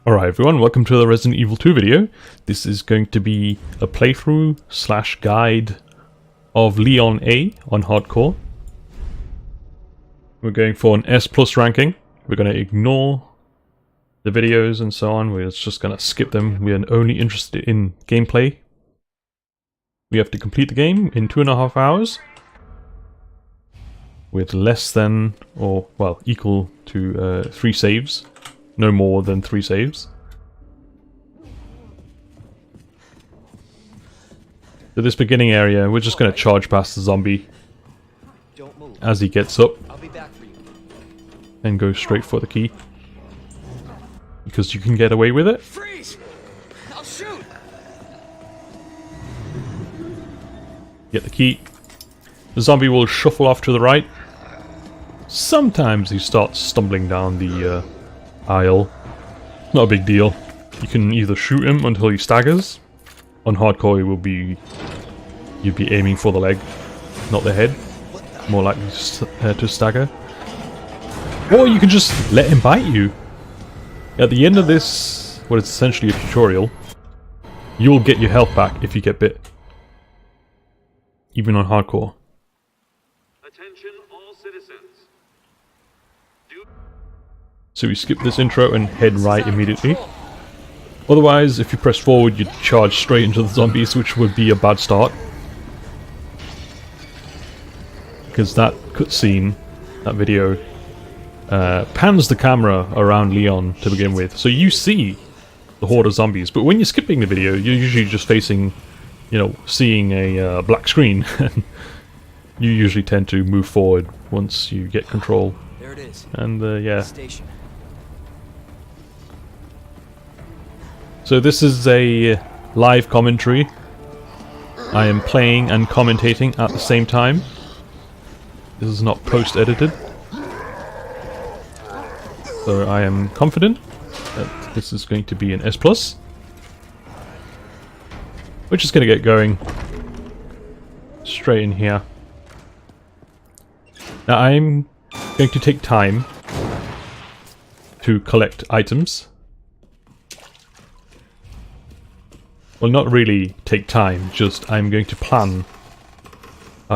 Alright everyone, welcome to the Resident Evil 2 video. This is going to be a playthrough / guide of Leon A on hardcore. We're going for an S+ ranking. We're going to ignore the videos and so on. We're just going to skip them. We're only interested in gameplay. We have to complete the game in 2.5 hours with less than, or well, equal to 3 saves. No more than 3 saves. So this beginning area, we're just going to charge past the zombie as he gets up and go straight for the key. Because you can get away with it. Freeze! I'll shoot! Get the key. The zombie will shuffle off to the right. Sometimes he starts stumbling down the aisle. Not a big deal. You can either shoot him until he staggers. On hardcore, it will be you'd be aiming for the leg, not the head. More likely to stagger. Or you can just let him bite you. At the end of this, what is essentially a tutorial, you'll get your health back if you get bit. Even on hardcore. Attention all citizens. So we skip this intro and head right immediately. Otherwise, if you press forward, you'd charge straight into the zombies, which would be a bad start. Because that cutscene, that video, pans the camera around Leon to begin with. So you see the horde of zombies, but when you're skipping the video, you're usually just facing, you know, seeing a black screen. You usually tend to move forward once you get control. There it is. And yeah. Station. So this is a live commentary. I am playing and commentating at the same time. This is not post-edited. So I am confident that this is going to be an S+. We're just going to get going straight in here. Now I'm going to take time to collect items. Well, not really take time, just I'm going to plan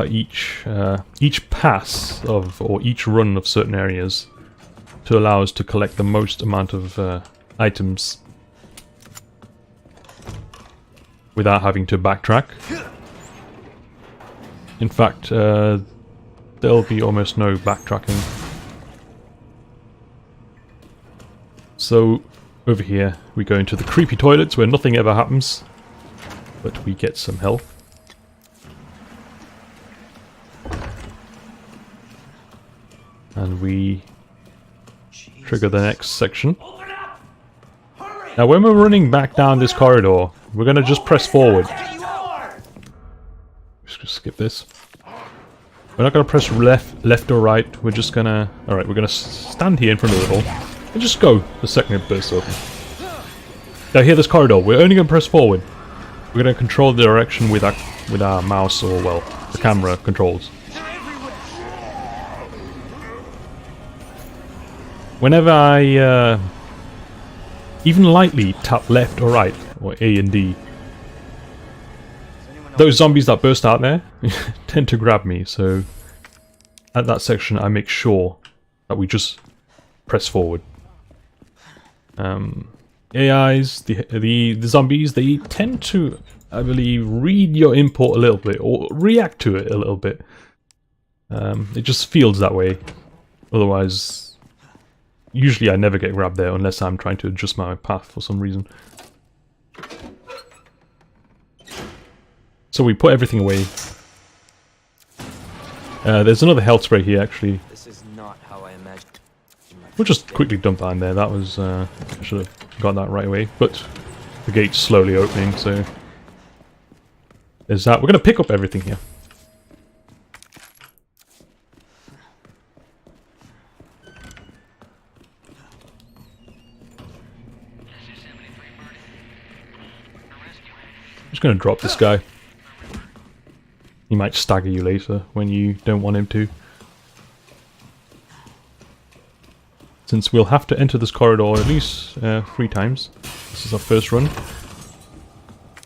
each pass of, or each run of certain areas to allow us to collect the most amount of items without having to backtrack. In fact, there'll be almost no backtracking. So, over here, we go into the creepy toilets where nothing ever happens, but we get some health. And we trigger the next section. Now when we're running back down this corridor, we're going to just press forward. Just skip this. We're not going to press left or right, we're just going to... Alright, we're going to stand here in front of the door and just go the second it bursts open. Now here, this corridor, we're only going to press forward. We're going to control the direction with our mouse, or well, the camera controls. Whenever I even lightly tap left or right, or A and D, those zombies that burst out there tend to grab me, so at that section I make sure that we just press forward. AIs, the zombies, they tend to, I believe, read your input a little bit, or react to it a little bit. It just feels that way. Otherwise, usually I never get grabbed there unless I'm trying to adjust my path for some reason. So we put everything away. There's another health spray here, actually. This is not how I imagined. We'll just quickly dump that in there. That was... I should have got that right away. But the gate's slowly opening, so... There's that. We're going to pick up everything here. I'm just going to drop this guy. He might stagger you later when you don't want him to. since we'll have to enter this corridor at least 3 times. This is our first run.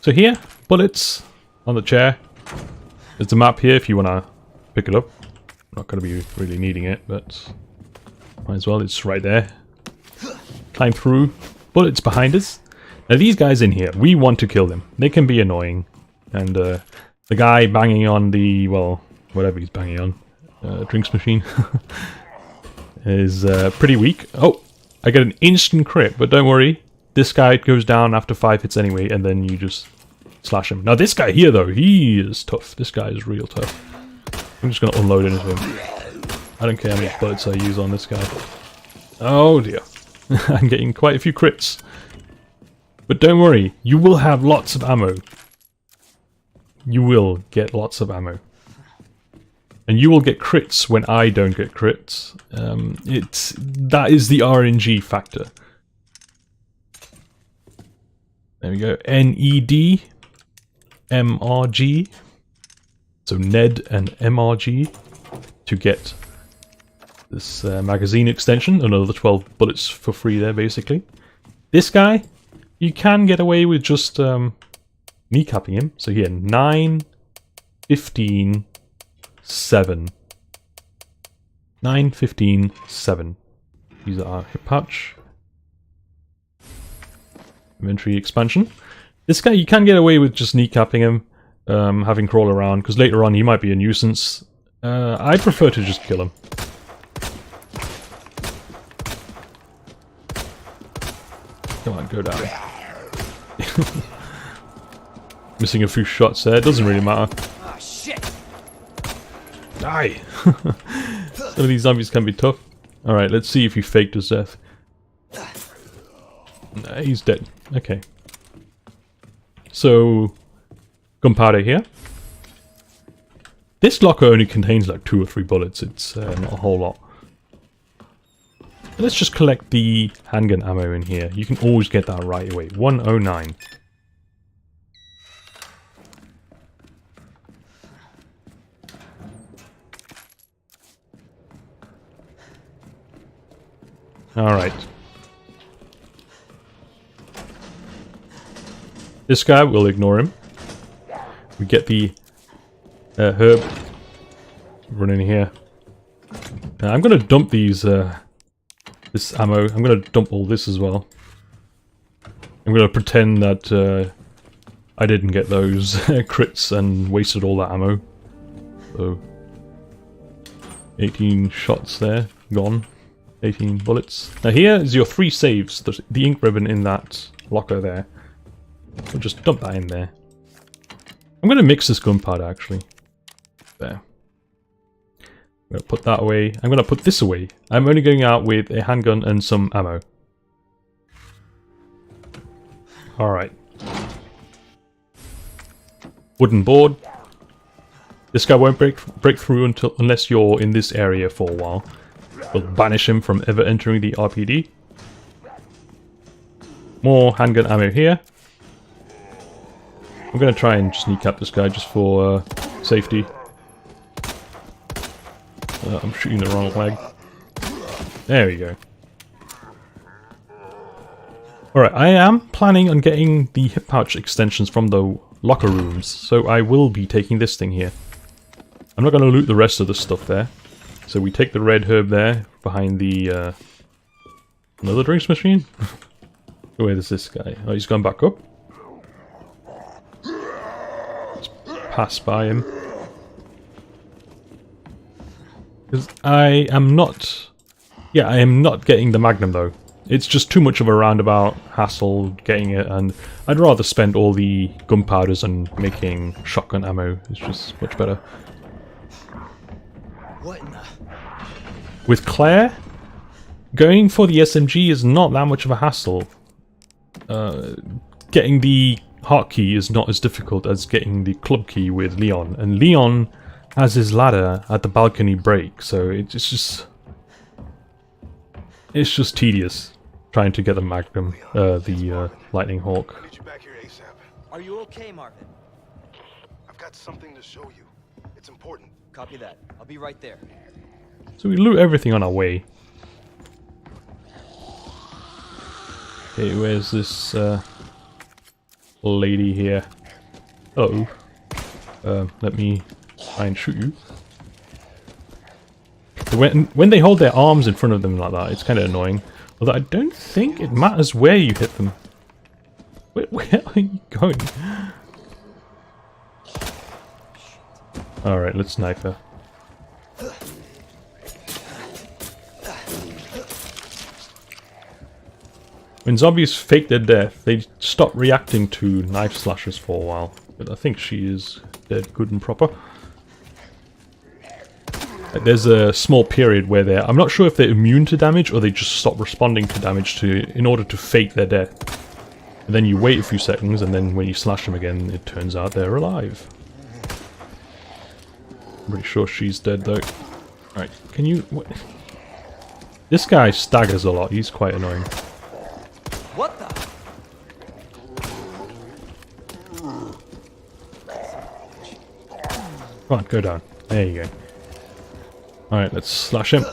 So here, bullets on the chair. There's a map here if you want to pick it up. Not going to be really needing it, but might as well. It's right there. Climb through. Bullets behind us. Now these guys in here, we want to kill them. They can be annoying. And the guy banging on the, well, whatever he's banging on, drinks machine, is pretty weak. Oh, I get an instant crit, but don't worry. This guy goes down after 5 hits anyway, and then you just slash him. Now this guy here, though, he is tough. This guy is real tough. I'm just going to unload into him. I don't care how many bullets I use on this guy. Oh dear. I'm getting quite a few crits. But don't worry, you will have lots of ammo. You will get lots of ammo. And you will get crits when I don't get crits. That is the RNG factor. There we go. NED. MRG. So Ned and MRG. To get this magazine extension. Another 12 bullets for free there, basically. This guy, you can get away with just kneecapping him. So here, 9, 15, 7. 9, 15, 7. These are our hip patch. Inventory expansion. This guy, you can get away with just kneecapping him, having crawl around, because later on he might be a nuisance. I prefer to just kill him. Come on, go down. Missing a few shots there, it doesn't really matter. Ah, shit. Die! Some of these zombies can be tough. Alright, let's see if he faked his death. Nah, he's dead. Okay. So, gunpowder here. This locker only contains like 2 or 3 bullets, it's not a whole lot. Let's just collect the handgun ammo in here. You can always get that right away. 109. Alright. This guy, we'll ignore him. We get the herb. Run in here. I'm going to dump these... this ammo. I'm going to dump all this as well. I'm going to pretend that I didn't get those crits and wasted all that ammo. So, 18 shots there, gone. 18 bullets. Now here is your 3 saves. There's the ink ribbon in that locker there. We'll just dump that in there. I'm going to mix this gunpowder actually. There. I'm going to put that away. I'm going to put this away. I'm only going out with a handgun and some ammo. Alright. Wooden board. This guy won't break through unless you're in this area for a while. We'll banish him from ever entering the RPD. More handgun ammo here. I'm going to try and just kneecap this guy just for safety. I'm shooting the wrong leg. There we go. Alright, I am planning on getting the hip pouch extensions from the locker rooms, so I will be taking this thing here. I'm not going to loot the rest of the stuff there. So we take the red herb there, behind the... another drinks machine? Where is this guy? Oh, he's gone back up. Let's pass by him. Because I am not... Yeah, I am not getting the Magnum though. It's just too much of a roundabout hassle getting it, and I'd rather spend all the gunpowders on making shotgun ammo. It's just much better. What in the... With Claire, going for the SMG is not that much of a hassle. Getting the heart key is not as difficult as getting the club key with Leon, and Leon has his ladder at the balcony break, so it's just tedious trying to get the Magnum, the Lightning Hawk. Get you back here ASAP. Are you okay, Marvin? I've got something to show you. It's important. Copy that. I'll be right there. So we loot everything on our way. Okay, where's this lady here? Uh oh. Let me try and shoot you. When they hold their arms in front of them like that, it's kind of annoying. Although I don't think it matters where you hit them. Where are you going? Alright, let's knife her. When zombies fake their death, they stop reacting to knife slashes for a while. But I think she is dead good and proper. There's a small period where I'm not sure if they're immune to damage or they just stop responding to damage in order to fake their death. And then you wait a few seconds, and then when you slash them again, it turns out they're alive. I'm pretty sure she's dead though. Alright, can you... What? This guy staggers a lot, he's quite annoying. What the? Come on, go down. There you go. Alright, let's slash him.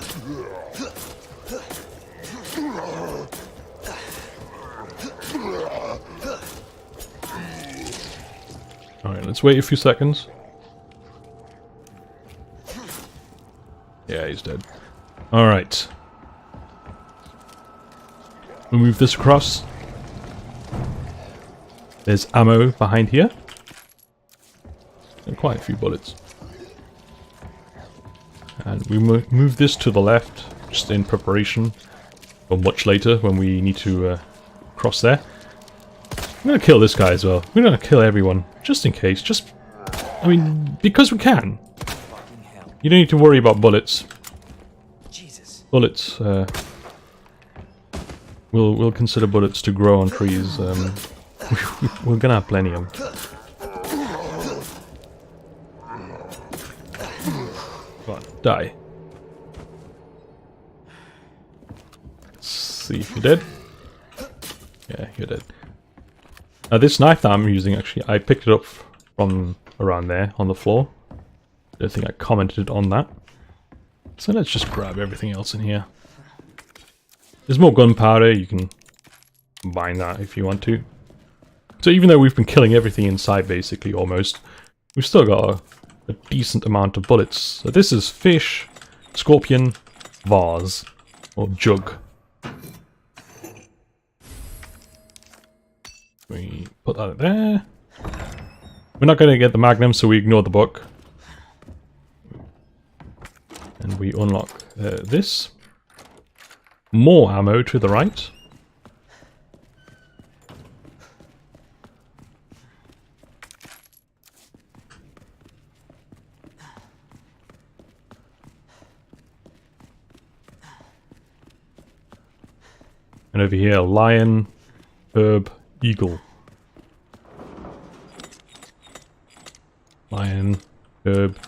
Alright, let's wait a few seconds. Yeah, he's dead. Alright. We'll move this across. There's ammo behind here. And quite a few bullets. And we move this to the left, just in preparation for much later when we need to cross there. I'm gonna kill this guy as well. We're gonna kill everyone, just in case. Just, I mean, because we can. Fucking hell. You don't need to worry about bullets. Jesus. Bullets, we'll consider bullets to grow on trees. We're gonna have plenty of them. Come on, die. Let's see if you're dead. Yeah, you're dead. Now this knife that I'm using, actually, I picked it up from around there on the floor. I don't think I commented on that. So let's just grab everything else in here. There's more gunpowder, you can combine that if you want to. So even though we've been killing everything inside basically, almost, we've still got a decent amount of bullets. So this is fish, scorpion, vase, or jug. We put that there. We're not going to get the magnum, so we ignore the book. And we unlock this. More ammo to the right. And over here, lion, herb, eagle. Lion, herb,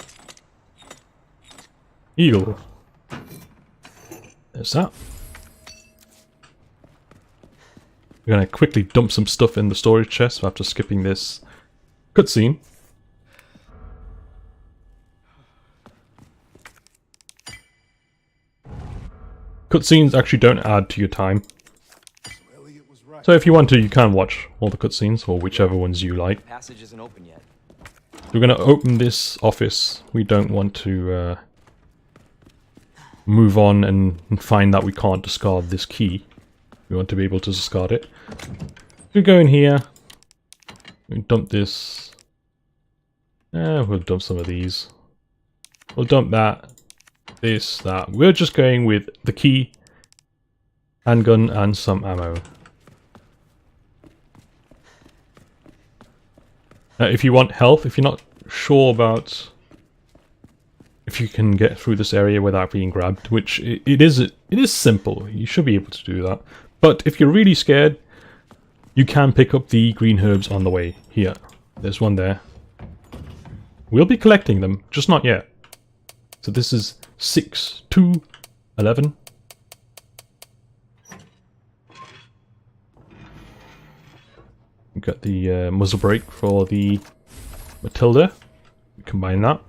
eagle. There's that. We're going to quickly dump some stuff in the storage chest after skipping this cutscene. Cutscenes actually don't add to your time. So if you want to, you can watch all the cutscenes, or whichever ones you like. Passage isn't open yet. We're going to open this office. We don't want to move on and find that we can't discard this key. We want to be able to discard it. We go in here. We dump this. We'll dump some of these. We'll dump that. This, that. We're just going with the key, handgun, and some ammo. If you want health, if you're not sure about if you can get through this area without being grabbed, which it is simple. You should be able to do that. But if you're really scared, you can pick up the green herbs on the way. Here, there's one there. We'll be collecting them, just not yet. So this is 6, 2, 11. We've got the muzzle brake for the Matilda. We combine that.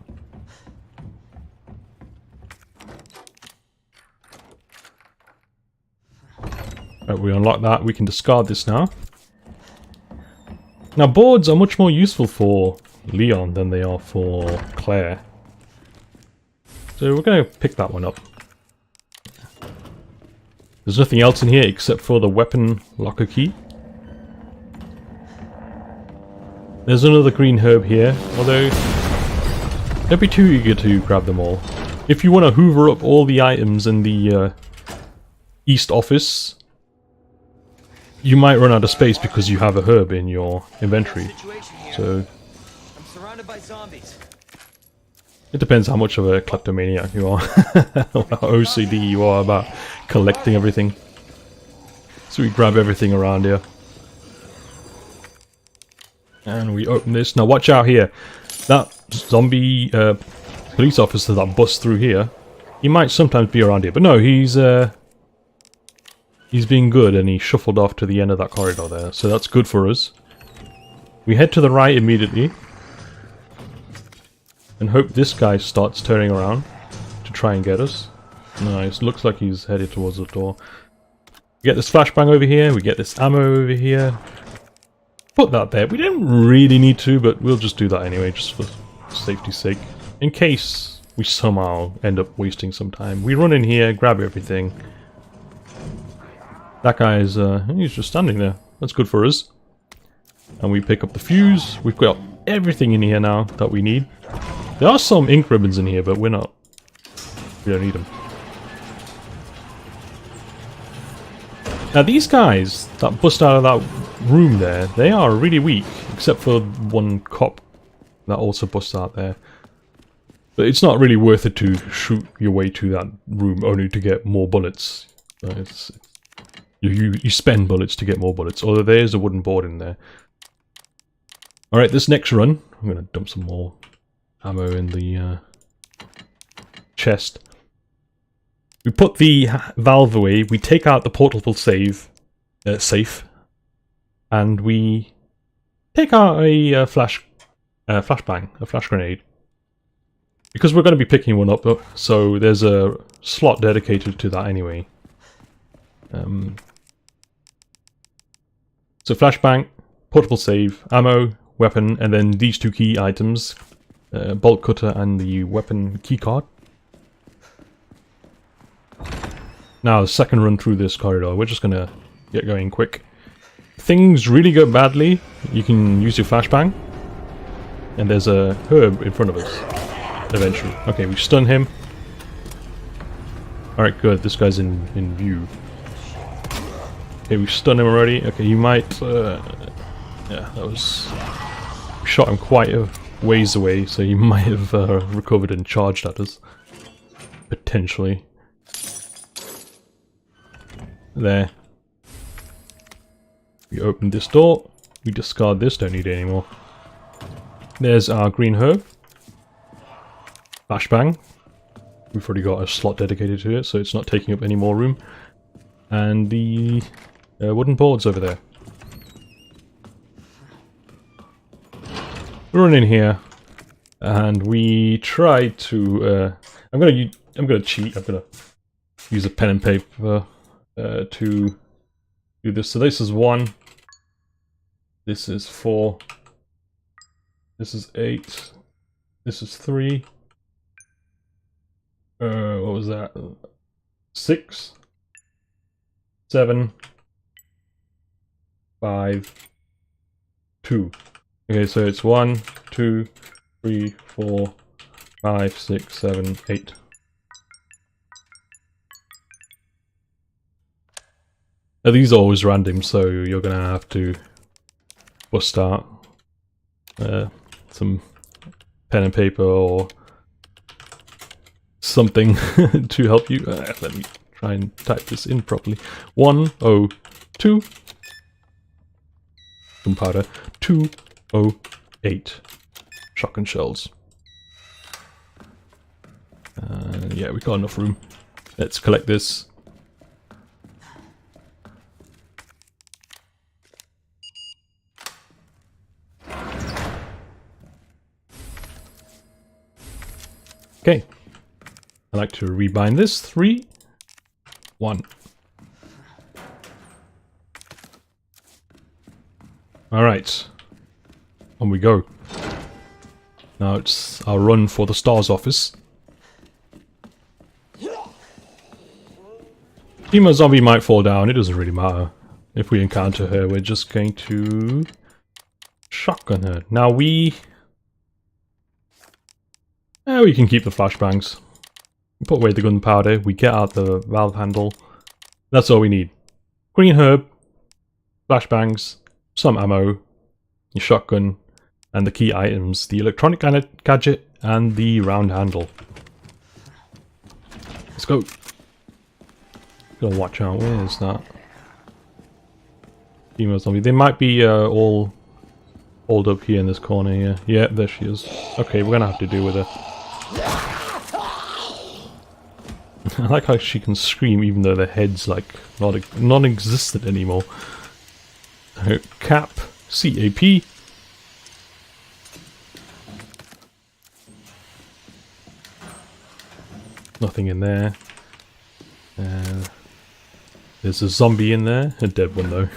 Right, we unlock that. We can discard this now. Now, boards are much more useful for Leon than they are for Claire. So we're going to pick that one up. There's nothing else in here except for the weapon locker key. There's another green herb here, although don't be too eager to grab them all. If you want to hoover up all the items in the East office, you might run out of space because you have a herb in your inventory. Situation here. So I'm surrounded by zombies. it depends how much of a kleptomaniac you are, or how OCD you are about collecting everything. So we grab everything around here. And we open this. Now watch out here. That zombie police officer that busts through here, he might sometimes be around here. But no, he's being good and he shuffled off to the end of that corridor there. So that's good for us. We head to the right immediately. And hope this guy starts turning around to try and get us. Nice, looks like he's headed towards the door. We get this flashbang over here, we get this ammo over here. Put that there. We didn't really need to, but we'll just do that anyway, just for safety's sake. In case we somehow end up wasting some time. We run in here, grab everything. That guy's, he's just standing there. That's good for us. And we pick up the fuse. We've got everything in here now that we need. There are some ink ribbons in here, but we don't need them. Now these guys that bust out of that room there, they are really weak, except for one cop that also busts out there. But it's not really worth it to shoot your way to that room only to get more bullets. You spend bullets to get more bullets, although there is a wooden board in there. Alright, this next run, I'm going to dump some more ammo in the chest. We put the valve away, we take out the portable safe, and we take out a flashbang, a flash grenade. Because we're going to be picking one up, so there's a slot dedicated to that anyway. So flashbang, portable save, ammo, weapon, and then these two key items, bolt cutter and the weapon keycard. Now, the second run through this corridor, we're just gonna get going quick. Things really go badly, you can use your flashbang, and there's a herb in front of us, eventually. Okay, we stun him. Alright, good, this guy's in view. Okay, we stunned him already. Okay, he might, yeah, that was... We shot him quite a ways away, so he might have recovered and charged at us. Potentially. There. We open this door. We discard this, don't need it anymore. There's our green herb. Flashbang. We've already got a slot dedicated to it, so it's not taking up any more room. And the wooden boards over there. We run in here, and we try to. I'm gonna cheat. I'm gonna use a pen and paper to do this. So this is 1. This is 4. This is 8. This is 3. What was that? 6. 7. 5. 2. Okay, so it's 1, 2, 3, 4, 5, 6, 7, 8. Now these are always random, so you're gonna have to bust out some pen and paper or something to help you. Let me try and type this in properly. 102 gunpowder, 208 shotgun shells. Yeah, we got enough room. Let's collect this. Okay, I like to rebind this. 3, 1. Alright. On we go. Now it's our run for the STARS office. Female zombie might fall down, it doesn't really matter. If we encounter her, we're just going to shotgun her. Now we can keep the flashbangs. Put away the gunpowder, we get out the valve handle. That's all we need. Green herb, flashbangs, some ammo, your shotgun, and the key items, the electronic gadget, and the round handle. Let's go. Gotta watch out, where is that? Female zombie. They might be all holed up here in this corner here. Yeah, there she is. Okay, we're gonna have to deal with her. I like how she can scream even though their head's like non-existent anymore. Cap, CAP. Nothing in there. There's a zombie in there. A dead one though.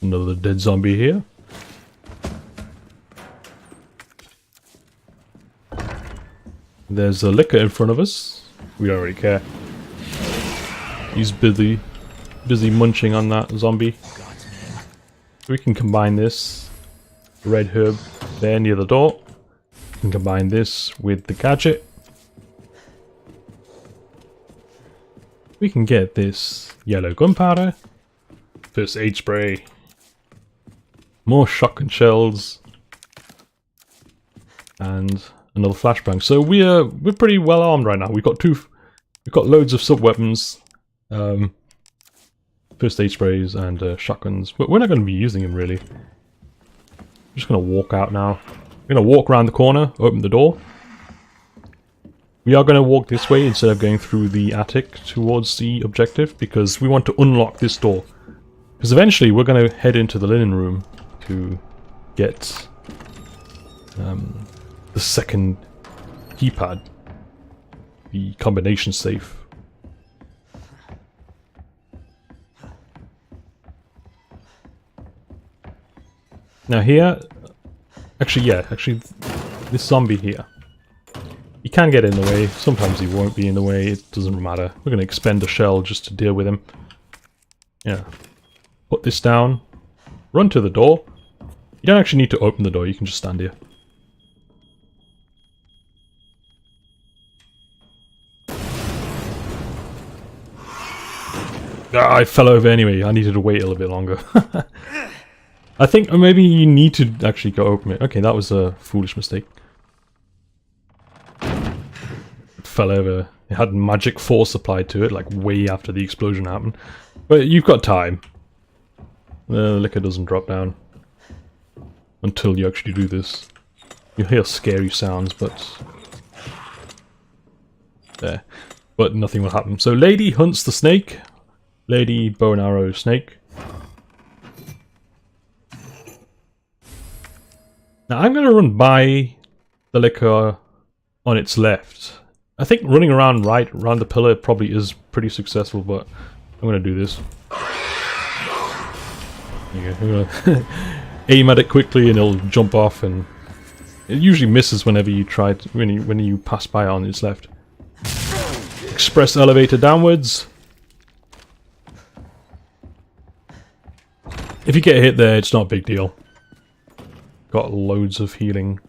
Another dead zombie here. There's a liquor in front of us. We don't really care. He's busy munching on that zombie. We can combine this red herb there near the door. We can combine this with the gadget. We can get this yellow gunpowder, first aid spray, more shotgun shells, and another flashbang. So we're pretty well armed right now. We've got loads of sub weapons, first aid sprays, and shotguns. But we're not going to be using them really. I'm just going to walk out now. We're going to walk around the corner, open the door. We are going to walk this way instead of going through the attic towards the objective because we want to unlock this door. Because eventually we're going to head into the linen room to get the second keypad, the combination safe. Now here, actually this zombie here, he can get in the way, sometimes he won't be in the way, it doesn't matter. We're going to expend a shell just to deal with him. Yeah. Put this down, run to the door. You don't actually need to open the door, you can just stand here. Ah, I fell over anyway, I needed to wait a little bit longer. I think maybe you need to actually go open it. Okay, that was a foolish mistake. It fell over. It had magic force applied to it, like way after the explosion happened. But you've got time. The liquor doesn't drop down until you actually do this. You'll hear scary sounds, but there. But nothing will happen. So lady hunts the snake. Lady bow and arrow snake. Now I'm going to run by the liquor on its left. I think running around around the pillar probably is pretty successful, but I'm going to do this. Yeah, I'm going to aim at it quickly and it'll jump off, and it usually misses whenever you try to, when you pass by on its left. Express elevator downwards. If you get hit there, it's not a big deal. Got loads of healing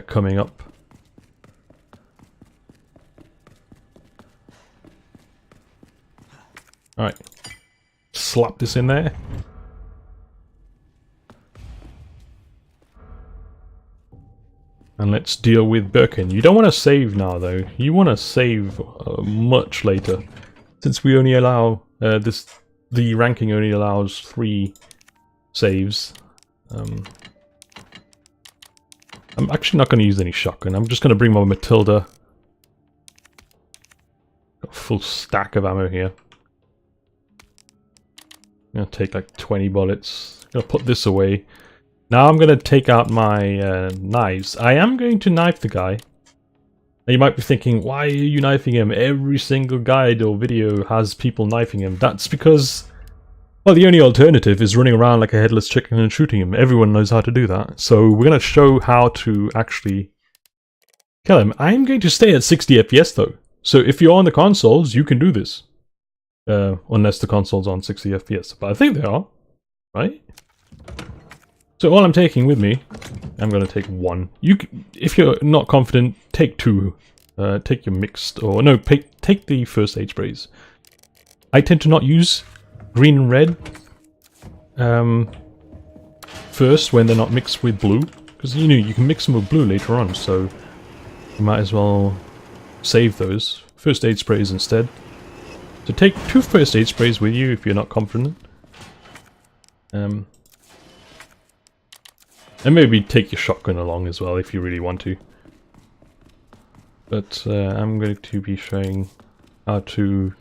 coming up. Alright. Slap this in there. And let's deal with Birkin. You don't want to save now though. You want to save much later. Since we only allow the ranking only allows 3 saves. I'm actually not going to use any shotgun. I'm just going to bring my Matilda. Got a full stack of ammo here. I'm going to take like 20 bullets. I'm going to put this away. Now I'm going to take out my knives. I am going to knife the guy. Now you might be thinking, why are you knifing him? Every single guide or video has people knifing him. That's because, well, the only alternative is running around like a headless chicken and shooting him. Everyone knows how to do that. So we're going to show how to actually kill him. I'm going to stay at 60 FPS though. So if you're on the consoles, you can do this. Unless the console's on 60 FPS. But I think they are, right? So all I'm taking with me, I'm going to take one. If you're not confident, take two. Take your mixed, or no, take the first aid sprays. I tend to not use green and red first when they're not mixed with blue. Because, you know, you can mix them with blue later on, so you might as well save those first aid sprays instead. So take 2 first aid sprays with you if you're not confident. And maybe take your shotgun along as well if you really want to. But I'm going to be showing how to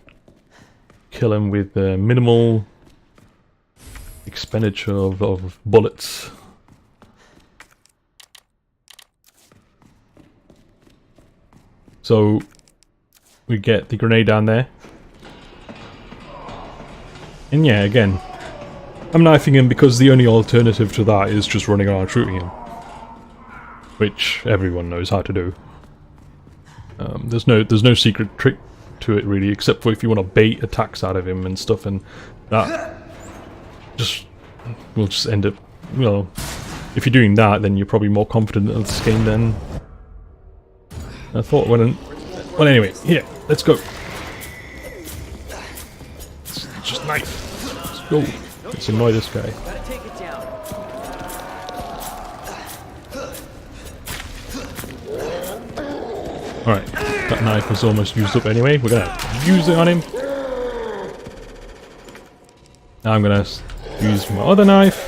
kill him with minimal expenditure of bullets. So we get the grenade down there. And yeah, again, I'm knifing him because the only alternative to that is just running around shooting him. Which everyone knows how to do. There's no secret trick to it really, except for if you want to bait attacks out of him and stuff, and that will just end up, well, if you're doing that, then you're probably more confident in this game than I thought. Well, anyway, here, let's go. Let's just knife. Let's go. Let's annoy this guy. Gotta take it down. Alright, that knife was almost used up anyway. We're gonna use it on him. Now I'm gonna use my other knife.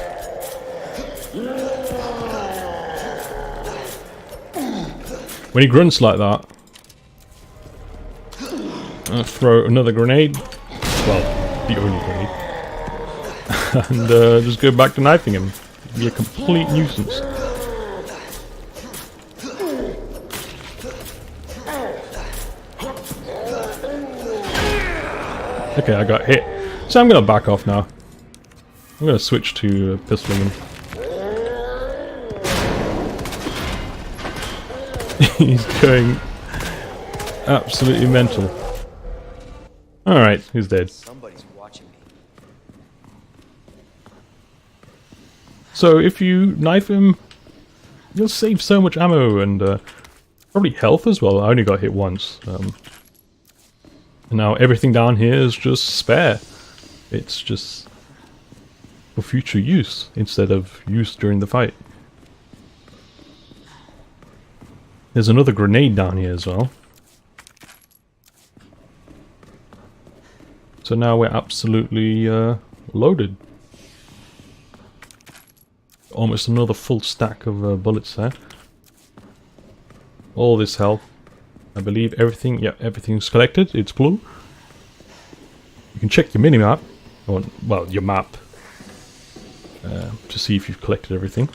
When he grunts like that, I'll throw another grenade. Well, the only grenade. And just go back to knifing him. It'd be a complete nuisance. Okay, I got hit. So I'm gonna back off now. I'm gonna switch to pistoling him. He's going absolutely mental. Alright, he's dead. Somebody's watching me. So if you knife him, you'll save so much ammo and probably health as well. I only got hit once. And now everything down here is just spare. It's just for future use instead of use during the fight. There's another grenade down here as well. So now we're absolutely loaded. Almost another full stack of bullets there. All this health. I believe everything, yeah, everything's collected. It's blue. You can check your mini-map, or, well, your map, to see if you've collected everything.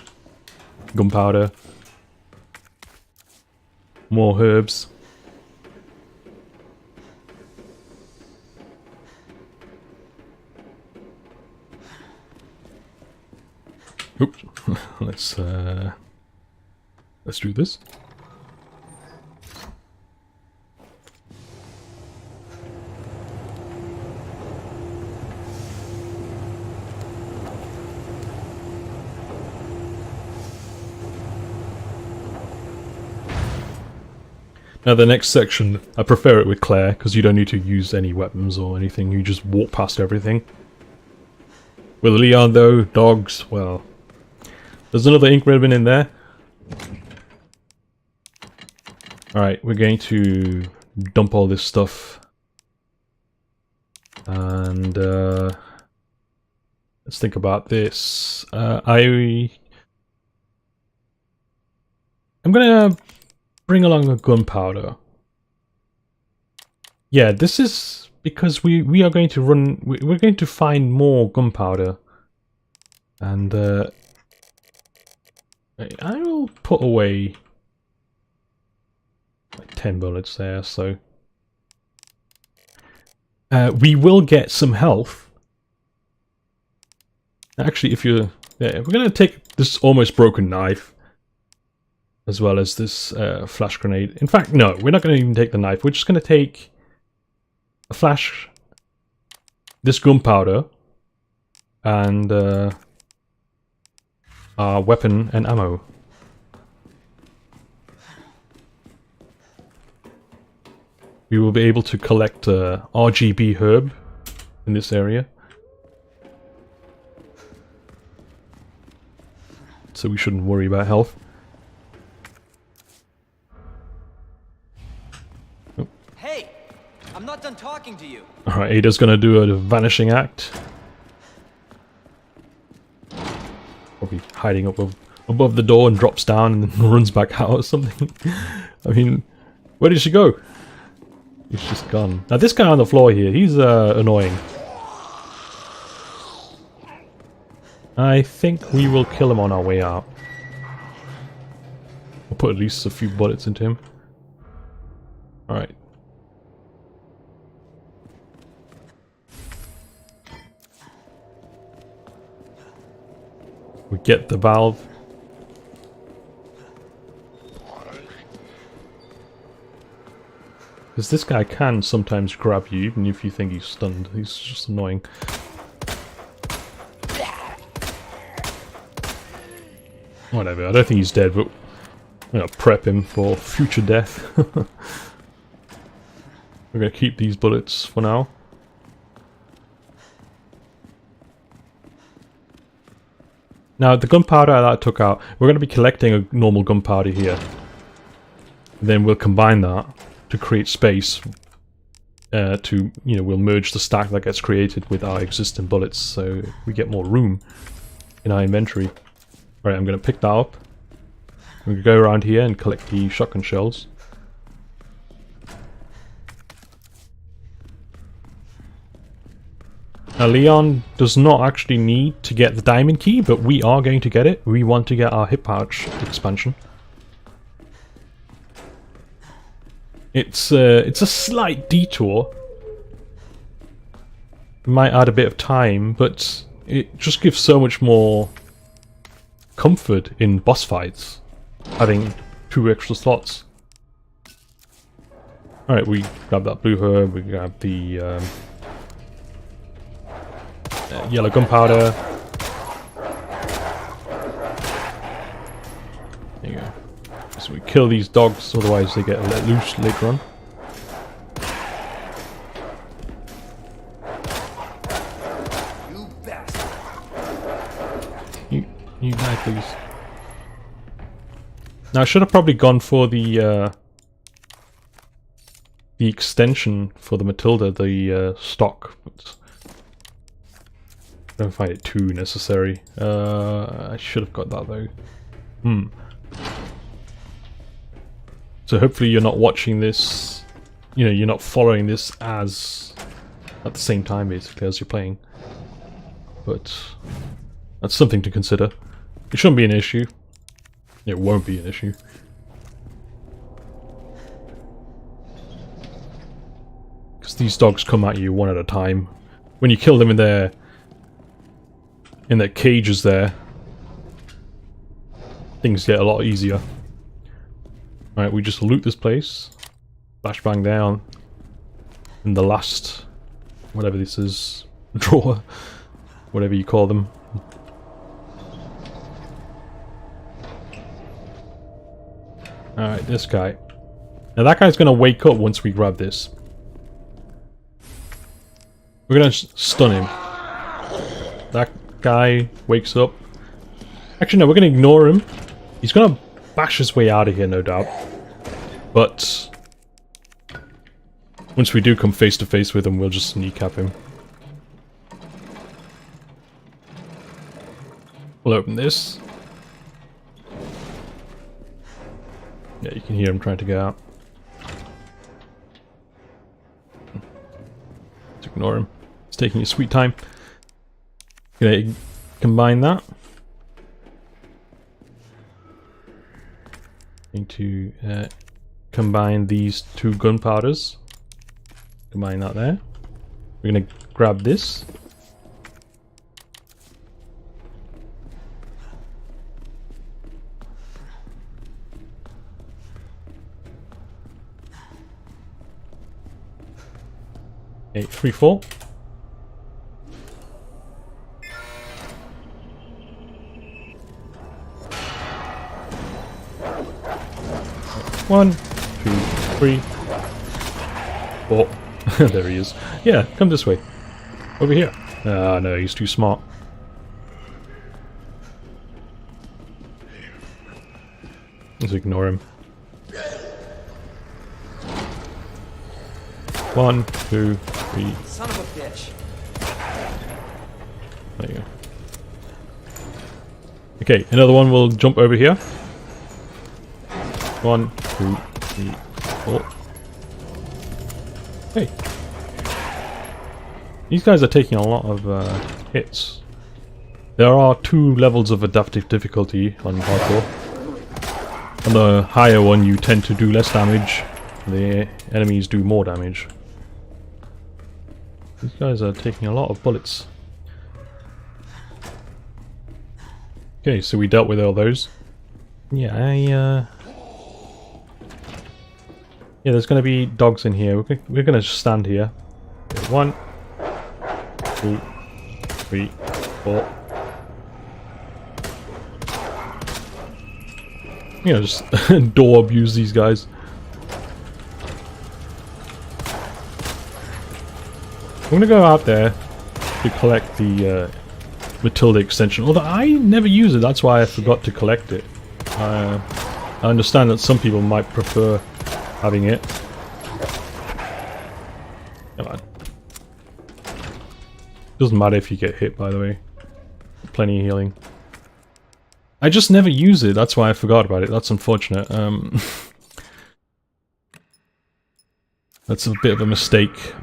Gunpowder. More herbs. Oops. Let's do this. Now the next section, I prefer it with Claire, because you don't need to use any weapons or anything, you just walk past everything. With Leon though, dogs, well... There's another ink ribbon in there. Alright, we're going to dump all this stuff. And let's think about this. I'm gonna bring along a gunpowder. Yeah, this is because we are going to run. We're going to find more gunpowder, and I will put away Like 10 bullets there, so... we will get some health. Actually, if you're... Yeah, we're gonna take this almost broken knife. As well as this flash grenade. In fact, no, we're not gonna even take the knife. We're just gonna take... a flash... this gunpowder... and our weapon and ammo. We will be able to collect RGB herb in this area. So we shouldn't worry about health. Hey! I'm not done talking to you. Alright, Ada's gonna do a vanishing act. Probably hiding up above the door and drops down and then runs back out or something. I mean, where did she go? He's just gone. Now this guy on the floor here, he's annoying. I think we will kill him on our way out. We'll put at least a few bullets into him. Alright. We get the valve. Because this guy can sometimes grab you, even if you think he's stunned. He's just annoying. Whatever, I don't think he's dead, but I'm gonna prep him for future death. We're gonna keep these bullets for now. Now, the gunpowder that I took out, we're going to be collecting a normal gunpowder here. Then we'll combine that to create space to, you know, we'll merge the stack that gets created with our existing bullets so we get more room in our inventory. Alright, I'm going to pick that up. I'm going to go around here and collect the shotgun shells. Now, Leon does not actually need to get the diamond key, but we are going to get it. We want to get our hip pouch expansion. It's a slight detour. It might add a bit of time, but it just gives so much more comfort in boss fights, having 2 extra slots. Alright, we grab that blue herb, we grab the yellow gunpowder. There you go. So we kill these dogs, otherwise they get let loose later on. You bastard. You die, please. Now I should have probably gone for the extension for the Matilda, the stock. But I don't find it too necessary. I should have got that though. So hopefully you're not watching this, you know, you're not following this as at the same time basically as you're playing. But that's something to consider. It shouldn't be an issue. It won't be an issue. Because these dogs come at you one at a time. When you kill them in their cages there, things get a lot easier. Alright, we just loot this place. Flashbang down. In the last, whatever this is, drawer. Whatever you call them. Alright, this guy. Now that guy's gonna wake up once we grab this. We're gonna stun him. That guy wakes up. Actually, no, we're gonna ignore him. He's gonna bash his way out of here, no doubt. But once we do come face to face with him, we'll just kneecap him. We'll open this. Yeah, you can hear him trying to get out. Let's ignore him. It's taking his sweet time. Gonna combine that. Going to combine these two gunpowders. Combine that there. We're gonna grab this. Okay, 3, 4. One, 2, 3, 4. There he is. Yeah, come this way. Over here. Ah, no, he's too smart. Let's ignore him. 1, 2, 3. Son of a bitch. There you go. Okay, another one will jump over here. 1, 2, 3, 4. Hey. These guys are taking a lot of hits. There are 2 levels of adaptive difficulty on hardcore. On the higher one you tend to do less damage. The enemies do more damage. These guys are taking a lot of bullets. Okay, so we dealt with all those. Yeah, yeah, there's going to be dogs in here. We're going to just stand here. Okay, 1, 2, 3, 4. You know, just door abuse these guys. I'm going to go out there to collect the Matilda extension. Although I never use it, that's why I forgot to collect it. I understand that some people might prefer having it. Come on. Doesn't matter if you get hit, by the way. Plenty of healing. I just never use it, that's why I forgot about it. That's unfortunate. That's a bit of a mistake.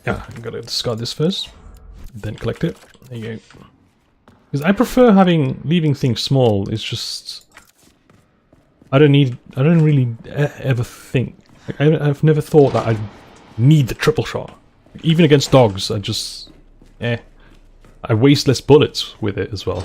Yeah, I'm gonna discard this first, then collect it. There you go. Because I prefer leaving things small. It's just I don't really ever think. I've never thought that I need the triple shot. Even against dogs, I waste less bullets with it as well.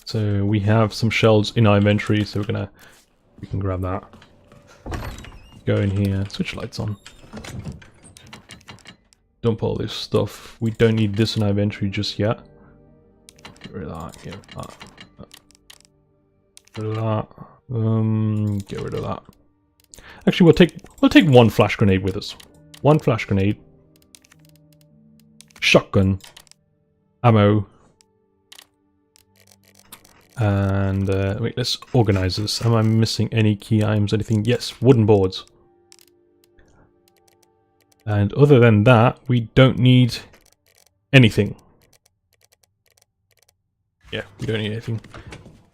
So we have some shells in our inventory, so we can grab that. Go in here, switch lights on. Dump all this stuff. We don't need this in our inventory just yet. Get rid of that, get rid of that. Get rid of that. Get rid of that. Actually, we'll take one flash grenade with us. One flash grenade. Shotgun. Ammo. And wait, let's organize this. Am I missing any key items? Anything? Yes, wooden boards. And other than that, we don't need anything. Yeah, we don't need anything.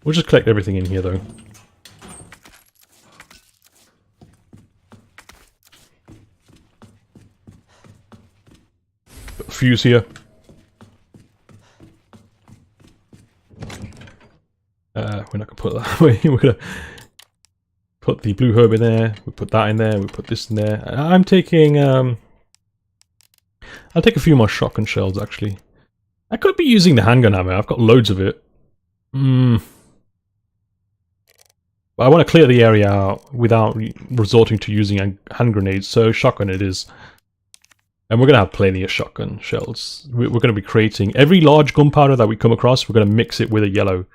We'll just collect everything in here, though. Got a fuse here. We're not going to put that away. We're going to put the blue herb in there. We put that in there. We put this in there. I'm taking... I'll take a few more shotgun shells, actually. I could be using the handgun ammo. I've got loads of it. But I want to clear the area out without resorting to using hand grenades, so shotgun it is. And we're going to have plenty of shotgun shells. We're going to be creating... Every large gunpowder that we come across, we're going to mix it with a yellow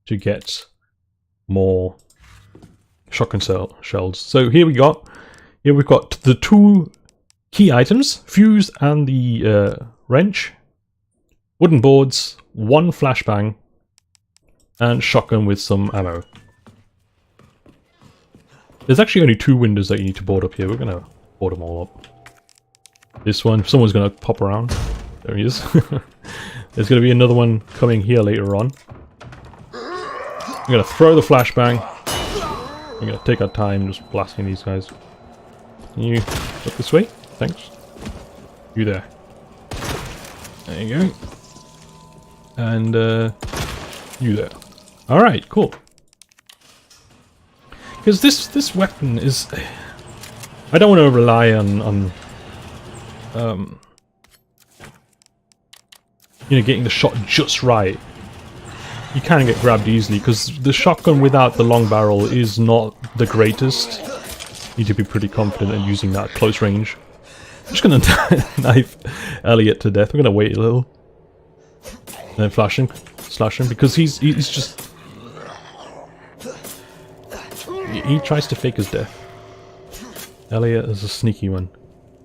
to get more shotgun shells. So here we've got the 2 key items, fuse and the wrench, wooden boards, 1 flashbang, and shotgun with some ammo. There's actually only 2 windows that you need to board up here. We're gonna board them all up. This one, someone's gonna pop around. There he is. There's gonna be another one coming here later on. I'm gonna throw the flashbang. We're gonna take our time just blasting these guys. Can you look this way? Thanks. You there. There you go. And you there. Alright, cool. Because this weapon is... I don't want to rely on you know, getting the shot just right. You can get grabbed easily, because the shotgun without the long barrel is not the greatest. You need to be pretty confident in using that at close range. I'm just gonna knife Elliot to death. We're gonna wait a little. And then slash him, because he's just... He tries to fake his death. Elliot is a sneaky one.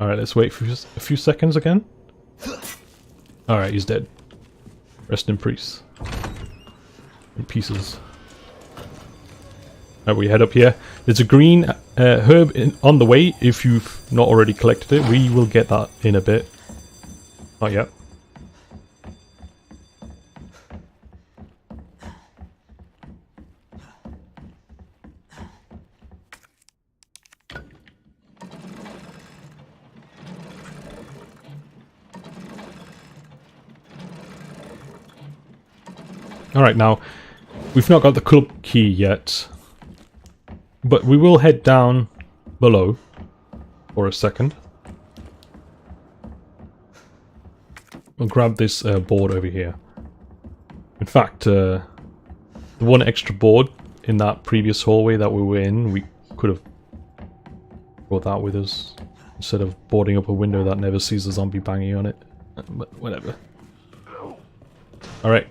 Alright, let's wait for a few seconds again. Alright, he's dead. Rest in peace. In pieces. Alright, we head up here. There's a green herb on the way. If you've not already collected it, we will get that in a bit. Not yet. Alright, now, we've not got the club key yet, but we will head down below for a second. We'll grab this board over here. In fact, the one extra board in that previous hallway that we were in, we could have brought that with us, instead of boarding up a window that never sees a zombie banging on it. But whatever. Alright.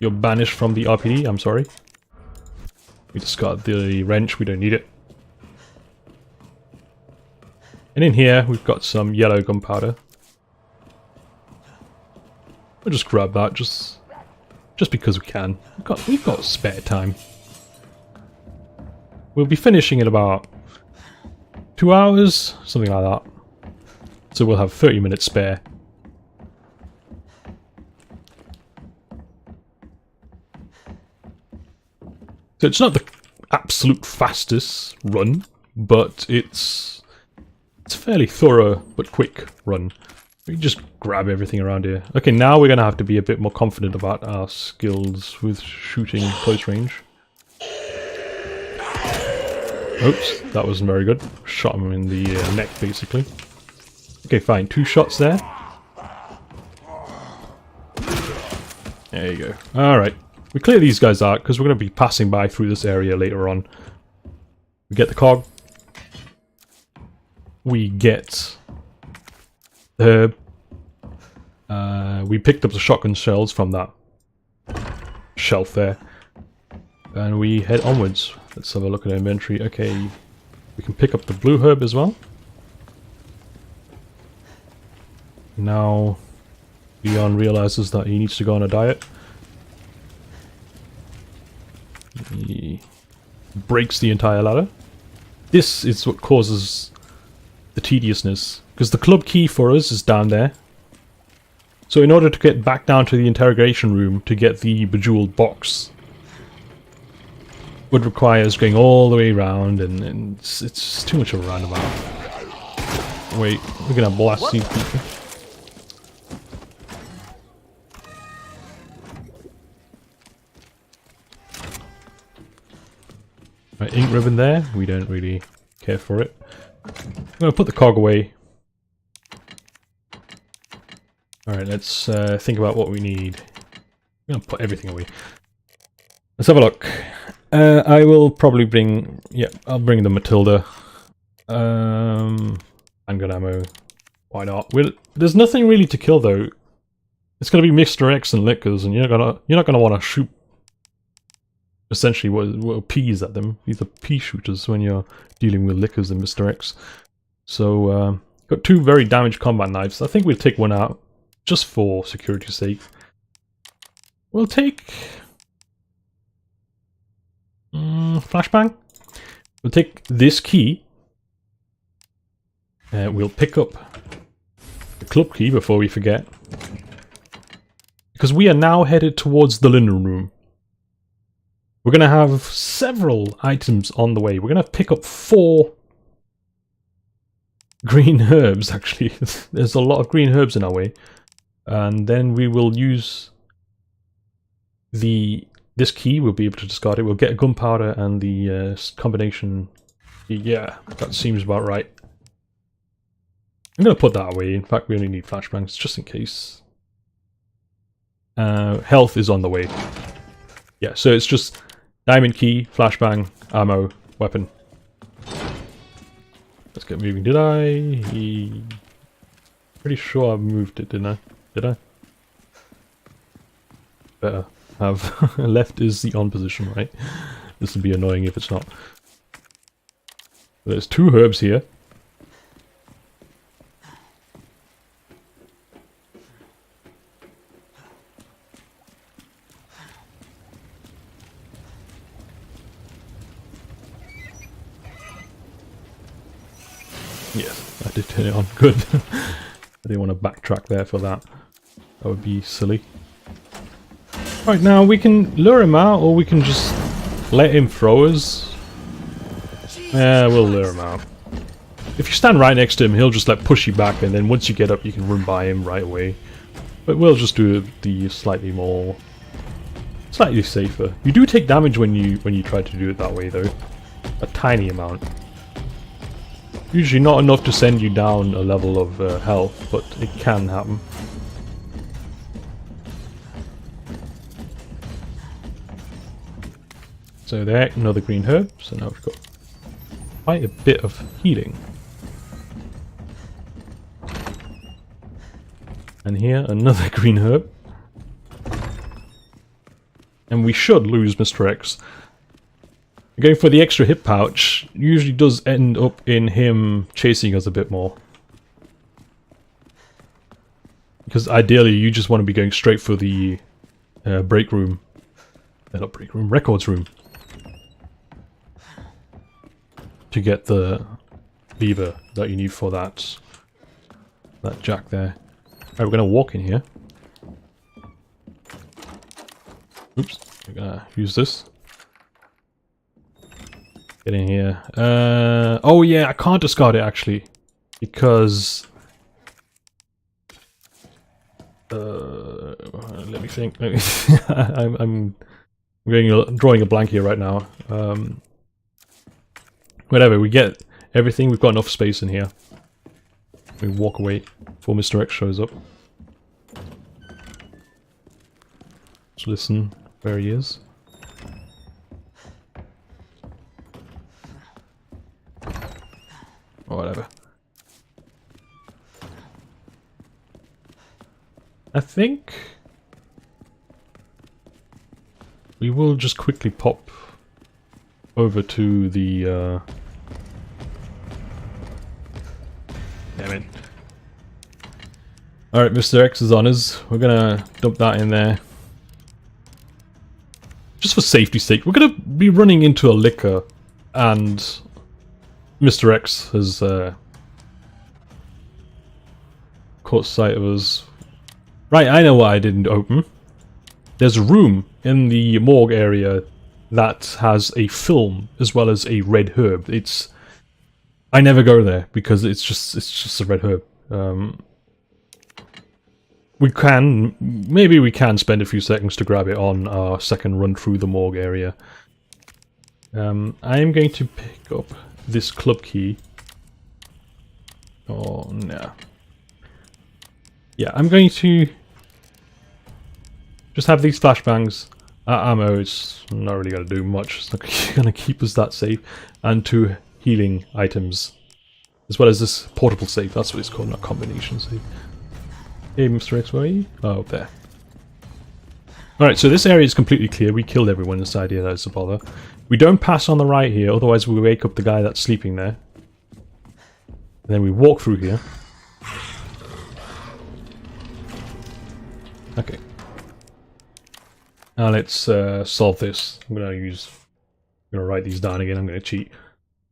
You're banished from the RPD, I'm sorry. We discard the wrench, we don't need it. And in here, we've got some yellow gunpowder. We'll just grab that, just because we can. We've got spare time. We'll be finishing in about 2 hours, something like that. So we'll have 30 minutes spare. So it's not the absolute fastest run, but it's a fairly thorough but quick run. We just grab everything around here. Okay, now we're going to have to be a bit more confident about our skills with shooting close range. Oops, that wasn't very good. Shot him in the neck, basically. Okay, fine. 2 shots there. There you go. Alright. We clear these guys out, because we're going to be passing by through this area later on. We get the cog. We get the herb. We picked up the shotgun shells from that shelf there. And we head onwards. Let's have a look at our inventory. Okay, we can pick up the blue herb as well. Now, Leon realizes that he needs to go on a diet. He breaks the entire ladder. This is what causes the tediousness, because the club key for us is down there. So in order to get back down to the interrogation room to get the bejeweled box would require us going all the way around, and it's too much of a roundabout. Wait, we're gonna blast these people. Right, ink ribbon there. We don't really care for it. I'm gonna put the cog away. Alright, let's think about what we need. I'm gonna put everything away. Let's have a look. I will probably bring... Yeah, I'll bring the Matilda. Handgun ammo. Why not? There's nothing really to kill though. It's gonna be Mr. X and Lickers, and you're not gonna want to shoot essentially what peas at them. These are pea shooters when you're dealing with Lickers and Mr. X. So, got 2 very damaged combat knives. I think we'll take one out, just for security's sake. We'll take... flashbang? We'll take this key. We'll pick up the club key before we forget. Because we are now headed towards the linen room. We're going to have several items on the way. We're going to pick up 4 green herbs, actually. There's a lot of green herbs in our way. And then we will use this key. We'll be able to discard it. We'll get a gunpowder and the combination. Yeah, that seems about right. I'm going to put that away. In fact, we only need flashbangs just in case. Health is on the way. Yeah, so it's just diamond key, flashbang, ammo, weapon. Let's get moving. Did I? Pretty sure I moved it, didn't I? Did I? Better have. Left is the on position, right? This would be annoying if it's not. There's 2 herbs here. Yes, I did turn it on. Good. I didn't want to backtrack there for that. That would be silly. Right, now we can lure him out, or we can just let him throw us. Yeah, we'll lure him out. If you stand right next to him, he'll just push you back, and then once you get up, you can run by him right away. But we'll just do the slightly safer. You do take damage when you try to do it that way, though. A tiny amount. Usually not enough to send you down a level of health, but it can happen. So there, another green herb, so now we've got quite a bit of healing. And here, another green herb. And we should lose Mr. X. Going for the extra hip pouch usually does end up in him chasing us a bit more. Because ideally you just want to be going straight for the break room. Not break room, records room. To get the lever that you need for that jack there. Alright, we're going to walk in here. Oops, we're going to use this. Get in here. Oh yeah, I can't discard it actually, because let me think. I'm drawing a blank here right now. Whatever, we get everything. We've got enough space in here. We walk away before Mr. X shows up. Let's listen where he is. Or whatever. I think we will just quickly pop over to the damn it. Alright, Mr. X is on us. We're gonna dump that in there. Just for safety's sake. We're gonna be running into a liquor, and Mr. X has caught sight of us. Right, I know what I didn't open. There's a room in the morgue area that has a film as well as a red herb. I never go there because it's just a red herb. Maybe we can spend a few seconds to grab it on our second run through the morgue area. I am going to pick up this club key. Oh no. Yeah, I'm going to just have these flashbangs. Ammo, it's not really going to do much. It's not going to keep us that safe. And 2 healing items. As well as this portable save. That's what it's called, not combination save. Hey, Mr. X, where are you? Oh, up there. Alright, so this area is completely clear. We killed everyone inside here, that's a bother. We don't pass on the right here, otherwise we wake up the guy that's sleeping there. And then we walk through here. Okay. Now let's solve this. I'm gonna write these down again. I'm gonna cheat.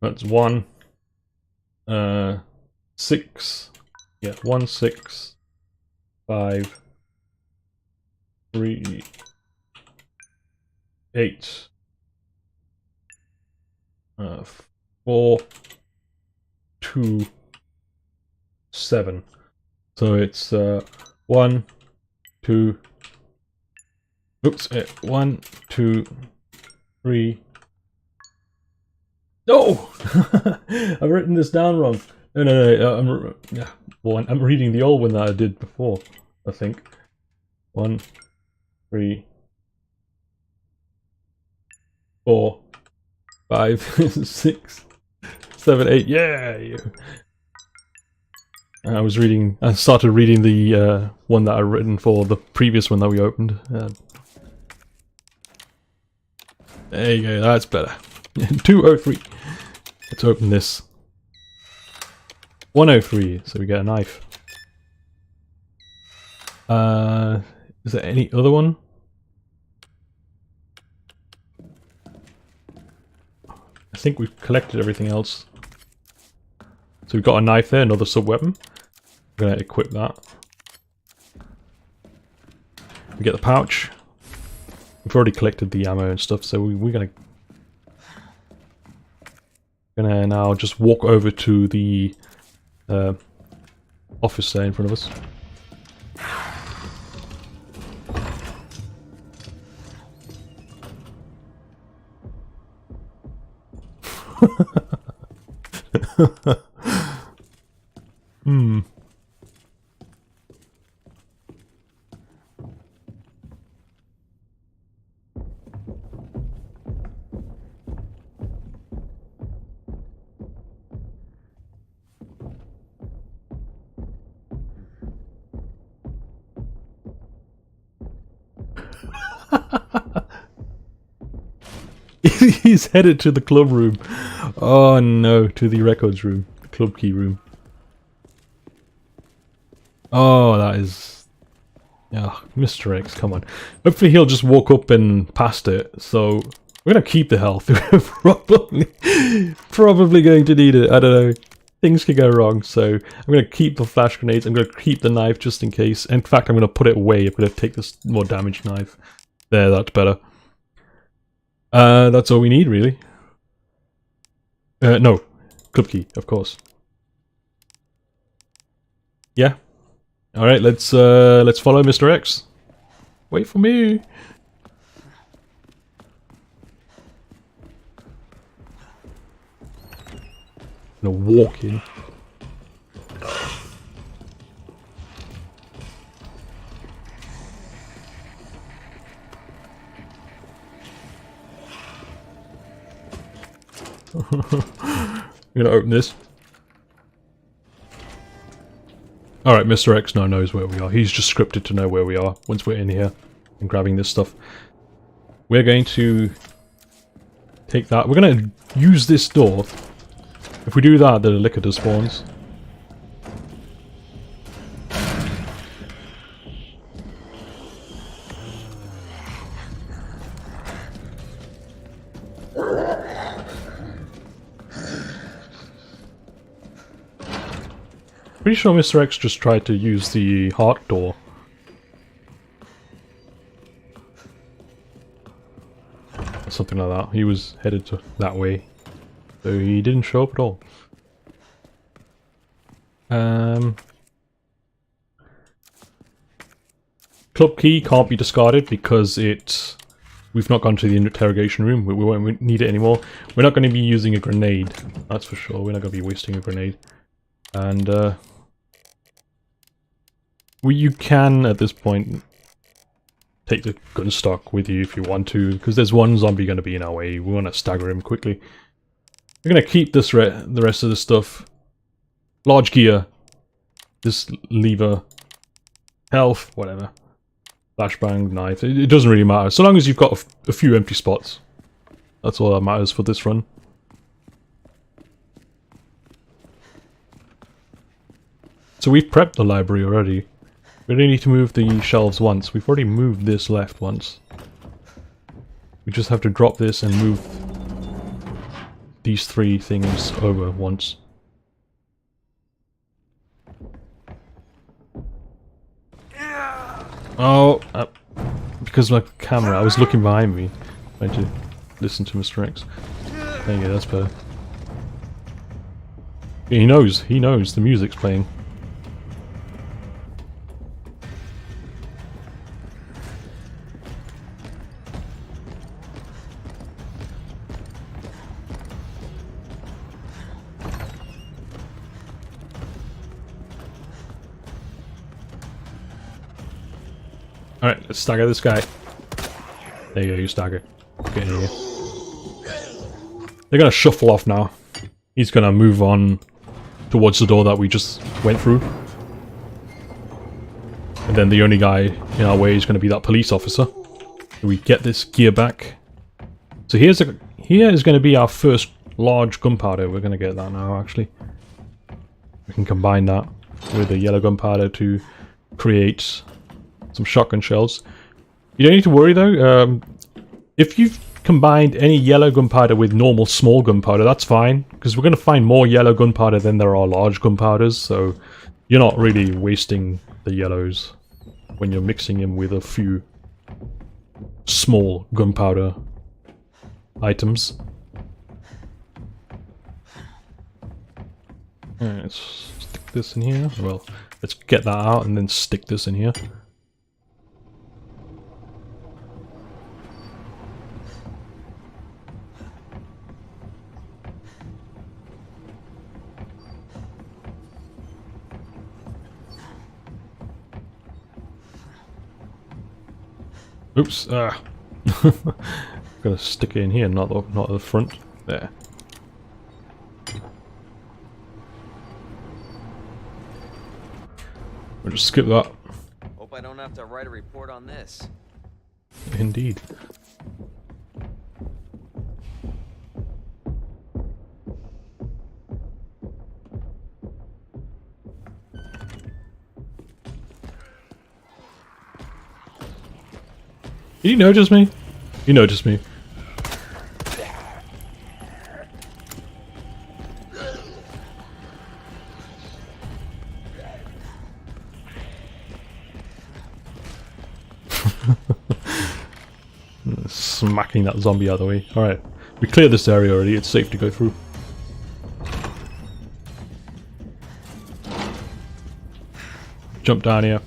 That's 1, 6. Yeah, 1, 6, 5, 3, 8, 4, 2, 7. So it's 1, 2. Oops, 1, 2, 3. No! I've written this down wrong. No. I'm reading the old one that I did before, I think. 1, 3, 4, 5, 6, 7, 8. Yeah! I started reading the one that I written for the previous one that we opened. There you go, that's better. 203. Let's open this. 103, so we get a knife. Is there any other one? I think we've collected everything else. So we've got a knife there, another sub-weapon. We're going to equip that. We get the pouch. We've already collected the ammo and stuff, so we're going to now just walk over to the office there in front of us. He's headed to the club room. Oh no, to the records room. The club key room. Oh, that is... Oh, Mr. X, come on. Hopefully he'll just walk up and past it, so... We're gonna keep the health. Probably going to need it, I don't know. Things could go wrong, so I'm gonna keep the flash grenades, I'm gonna keep the knife just in case. In fact, I'm gonna put it away, I'm gonna take this more damaged knife. There, that's better. That's all we need, really. No. Club key, of course. Yeah. Alright, let's follow Mr. X. Wait for me! I'm gonna walk in. I'm gonna open this. Alright, Mr. X now knows where we are. He's just scripted to know where we are once we're in here and grabbing this stuff. We're going to take that. We're going to use this door. If we do that, the liquor does spawns. Pretty sure Mr. X just tried to use the heart door. Or something like that. He was headed to that way. So he didn't show up at all. Club key can't be discarded because we've not gone to the interrogation room. We won't need it anymore. We're not going to be using a grenade. That's for sure. We're not going to be wasting a grenade. And you can, at this point, take the gun stock with you if you want to, because there's one zombie going to be in our way. We want to stagger him quickly. We're going to keep this the rest of the stuff. Large gear. This lever. Health. Whatever. Flashbang, knife. It doesn't really matter. So long as you've got a few empty spots. That's all that matters for this run. So we've prepped the library already. We only need to move the shelves once. We've already moved this left once. We just have to drop this and move these three things over once. Oh, because of my camera, I was looking behind me, trying to listen to Mr. X. There you go, that's better. He knows the music's playing. Alright, let's stagger this guy. There you go, you stagger. Get in here. They're gonna shuffle off now. He's gonna move on towards the door that we just went through. And then the only guy in our way is gonna be that police officer. We get this gear back. So here is gonna be our first large gunpowder. We're gonna get that now, actually. We can combine that with the yellow gunpowder to create some shotgun shells. You don't need to worry though. If you've combined any yellow gunpowder with normal small gunpowder, that's fine, because we're going to find more yellow gunpowder than there are large gunpowders, so you're not really wasting the yellows when you're mixing them with a few small gunpowder items. Alright, let's stick this in here. Well, let's get that out and then stick this in here. Oops, gotta stick it in here, not the front. There. We'll just skip that. Hope I don't have to write a report on this. Indeed. Did you notice me? You noticed me. Smacking that zombie out of the way. Alright. We cleared this area already. It's safe to go through. Jump down here.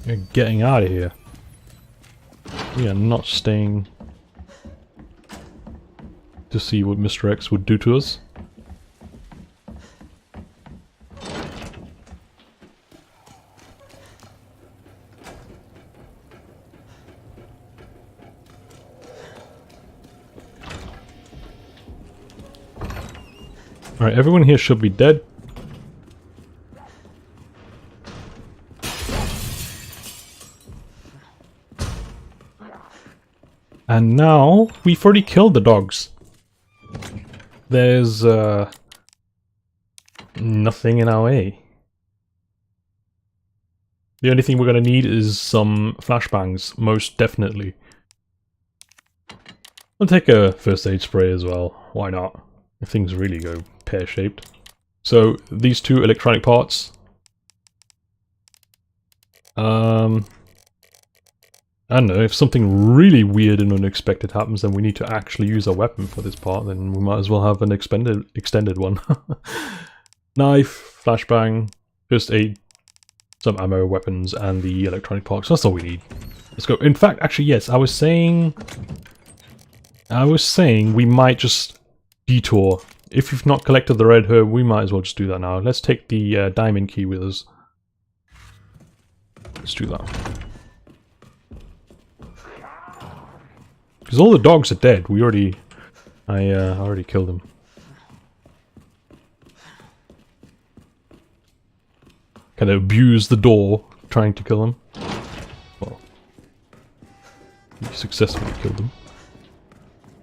We're getting out of here. We are not staying to see what Mr. X would do to us. Alright, everyone here should be dead. And now, we've already killed the dogs. There's, nothing in our way. The only thing we're gonna need is some flashbangs, most definitely. I'll take a first aid spray as well, why not? If things really go pear-shaped. So, these two electronic parts. I don't know, if something really weird and unexpected happens, then we need to actually use a weapon for this part, then we might as well have an extended one. Knife, flashbang, first aid, some ammo, weapons, and the electronic parts. That's all we need. Let's go. In fact, actually, yes, I was saying we might just detour. If you've not collected the red herb, we might as well just do that now. Let's take the diamond key with us. Let's do that. Because all the dogs are dead. I already killed them. Kind of abused the door, trying to kill them. Well, we successfully killed them.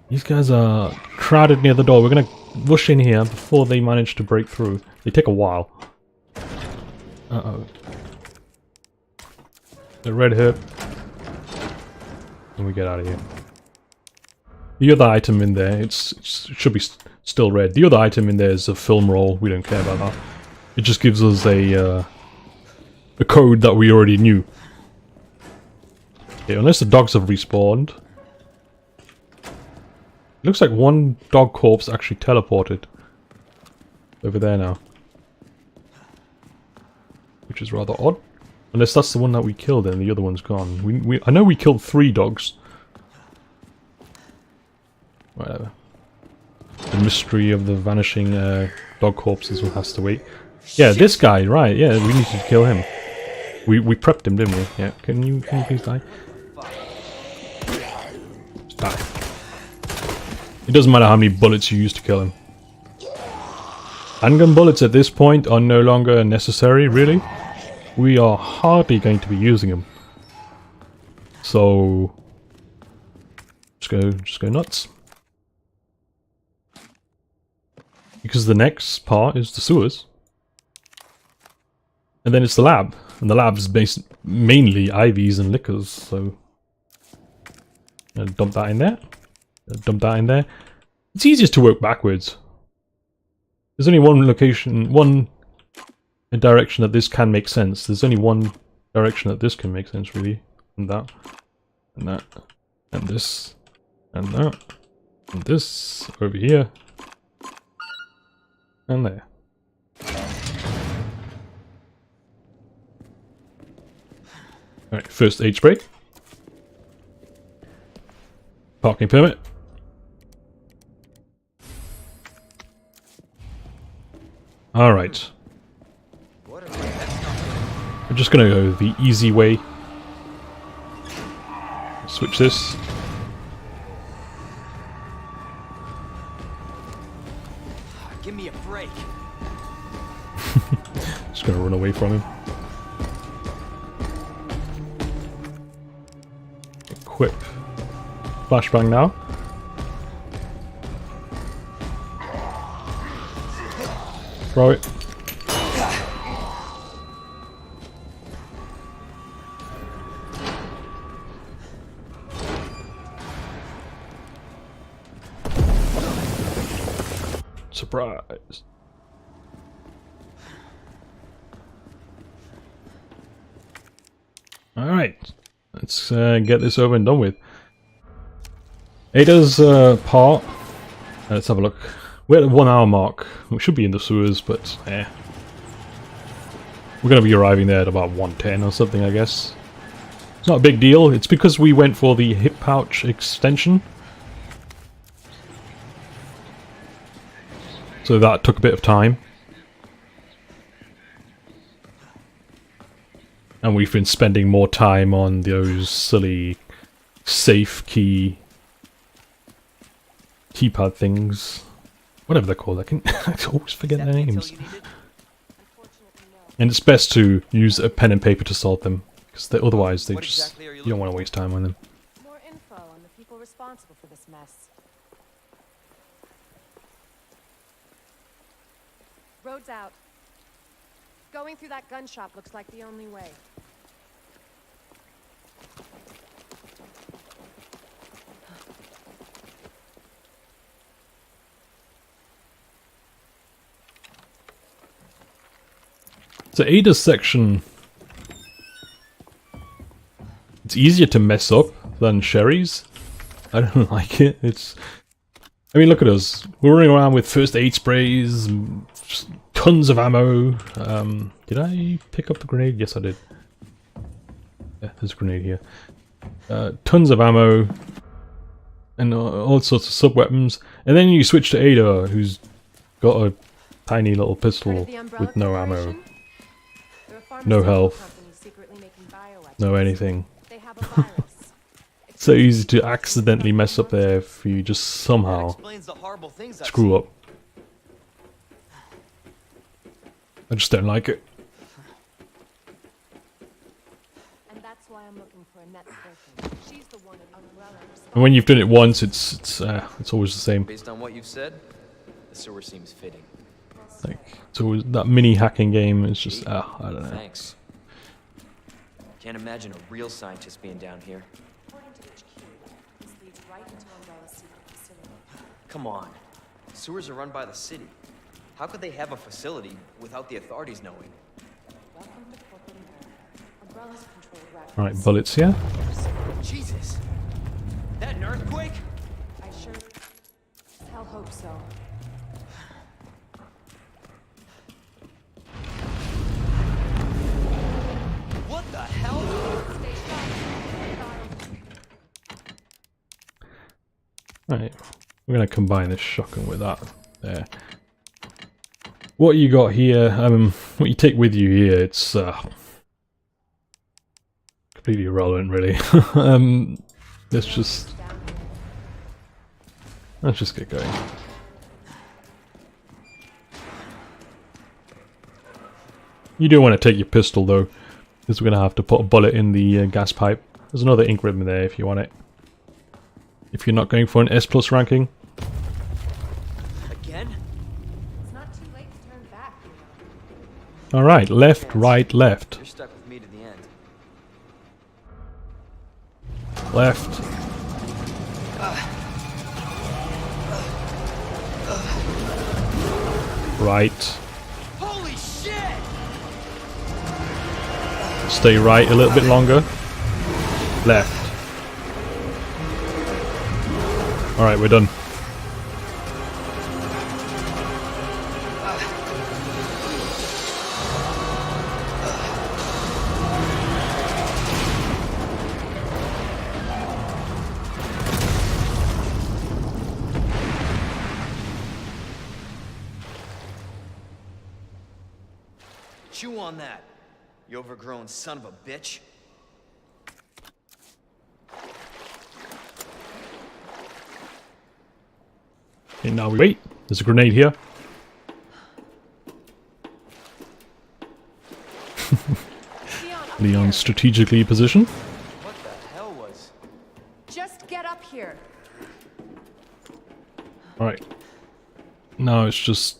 These guys are crowded near the door. We're gonna rush in here before they manage to break through. They take a while. Uh-oh. The red herb. And we get out of here. The other item in there, it should be still red. The other item in there is a film roll. We don't care about that. It just gives us a code that we already knew. Okay, unless the dogs have respawned. Looks like one dog corpse actually teleported over there now, which is rather odd. Unless that's the one that we killed and the other one's gone. I know we killed 3 dogs. Whatever. The mystery of the vanishing dog corpses has to wait. Yeah, this guy, right? Yeah, we needed to kill him. We prepped him, didn't we? Yeah. Can you please die? Just die. It doesn't matter how many bullets you use to kill him. Handgun bullets at this point are no longer necessary, really. We are hardly going to be using them. So just go nuts. Because the next part is the sewers. And then it's the lab. And the lab's based mainly IVs and liquors, so dump that in there. Dump that in there. It's easiest to work backwards. There's only one location, one direction that this can make sense. There's only one direction that this can make sense, really. And that. And that. And this. And that. And this. Over here. And there. Alright, first aid spray. Parking permit. Alright. We're just gonna go the easy way. Switch this. Give me a break. Just gonna run away from him. Equip. Flashbang now. Throw it. Surprise. Alright. Let's get this over and done with. Ada's part. Let's have a look. We're at the 1 hour mark. We should be in the sewers, but we're going to be arriving there at about 1:10 or something, I guess. It's not a big deal. It's because we went for the hip pouch extension. So that took a bit of time. And we've been spending more time on those silly safe keypad things. Whatever they're called, I always forget their names. And it's best to use a pen and paper to solve them, because otherwise they just you don't want to waste time on them. More info on the people responsible for this mess. Road's out. Going through that gun shop looks like the only way. So Ada's section, it's easier to mess up than Sherry's. I don't like it. I mean, look at us. We're running around with first aid sprays, just tons of ammo. Did I pick up the grenade? Yes, I did. Yeah, there's a grenade here. Tons of ammo and all sorts of sub-weapons. And then you switch to Ada, who's got a tiny little pistol with no ammo. No health. No anything. So easy to accidentally mess up there if you just somehow screw up. I just don't like it. And that's why I'm looking for a net person. She's the one at Umbrella. And when you've done it once, it's always the same. Based on what you've said, the sewer seems fitting. Like it's always that mini hacking game. It's just I don't know. Thanks. Can't imagine a real scientist being down here. According to HQ, this leads right into Umbrella's secret facility. Come on. Sewers are run by the city. How could they have a facility without the authorities knowing? Welcome to corporate America. Umbrella's controlled records. All right, bullets here. Jesus! That an earthquake? I sure. hope so. What the hell? Stay sharp. Right, we're gonna combine this shotgun with that. There. What you got here, what you take with you here, it's completely irrelevant, really. Let's just get going. You do want to take your pistol though, because we're gonna have to put a bullet in the gas pipe. There's another ink ribbon there if you want it. If you're not going for an S+ ranking. Again? It's not too late to turn back, you know. Alright, left, right, left. You're stuck with me to the end. Left. Right. Holy shit! Stay right a little bit longer. Left. Alright, we're done. Chew on that, you overgrown son of a bitch. Okay, now we wait. There's a grenade here. Leon's strategically positioned. What the hell was... Just get up here. Alright. Now it's just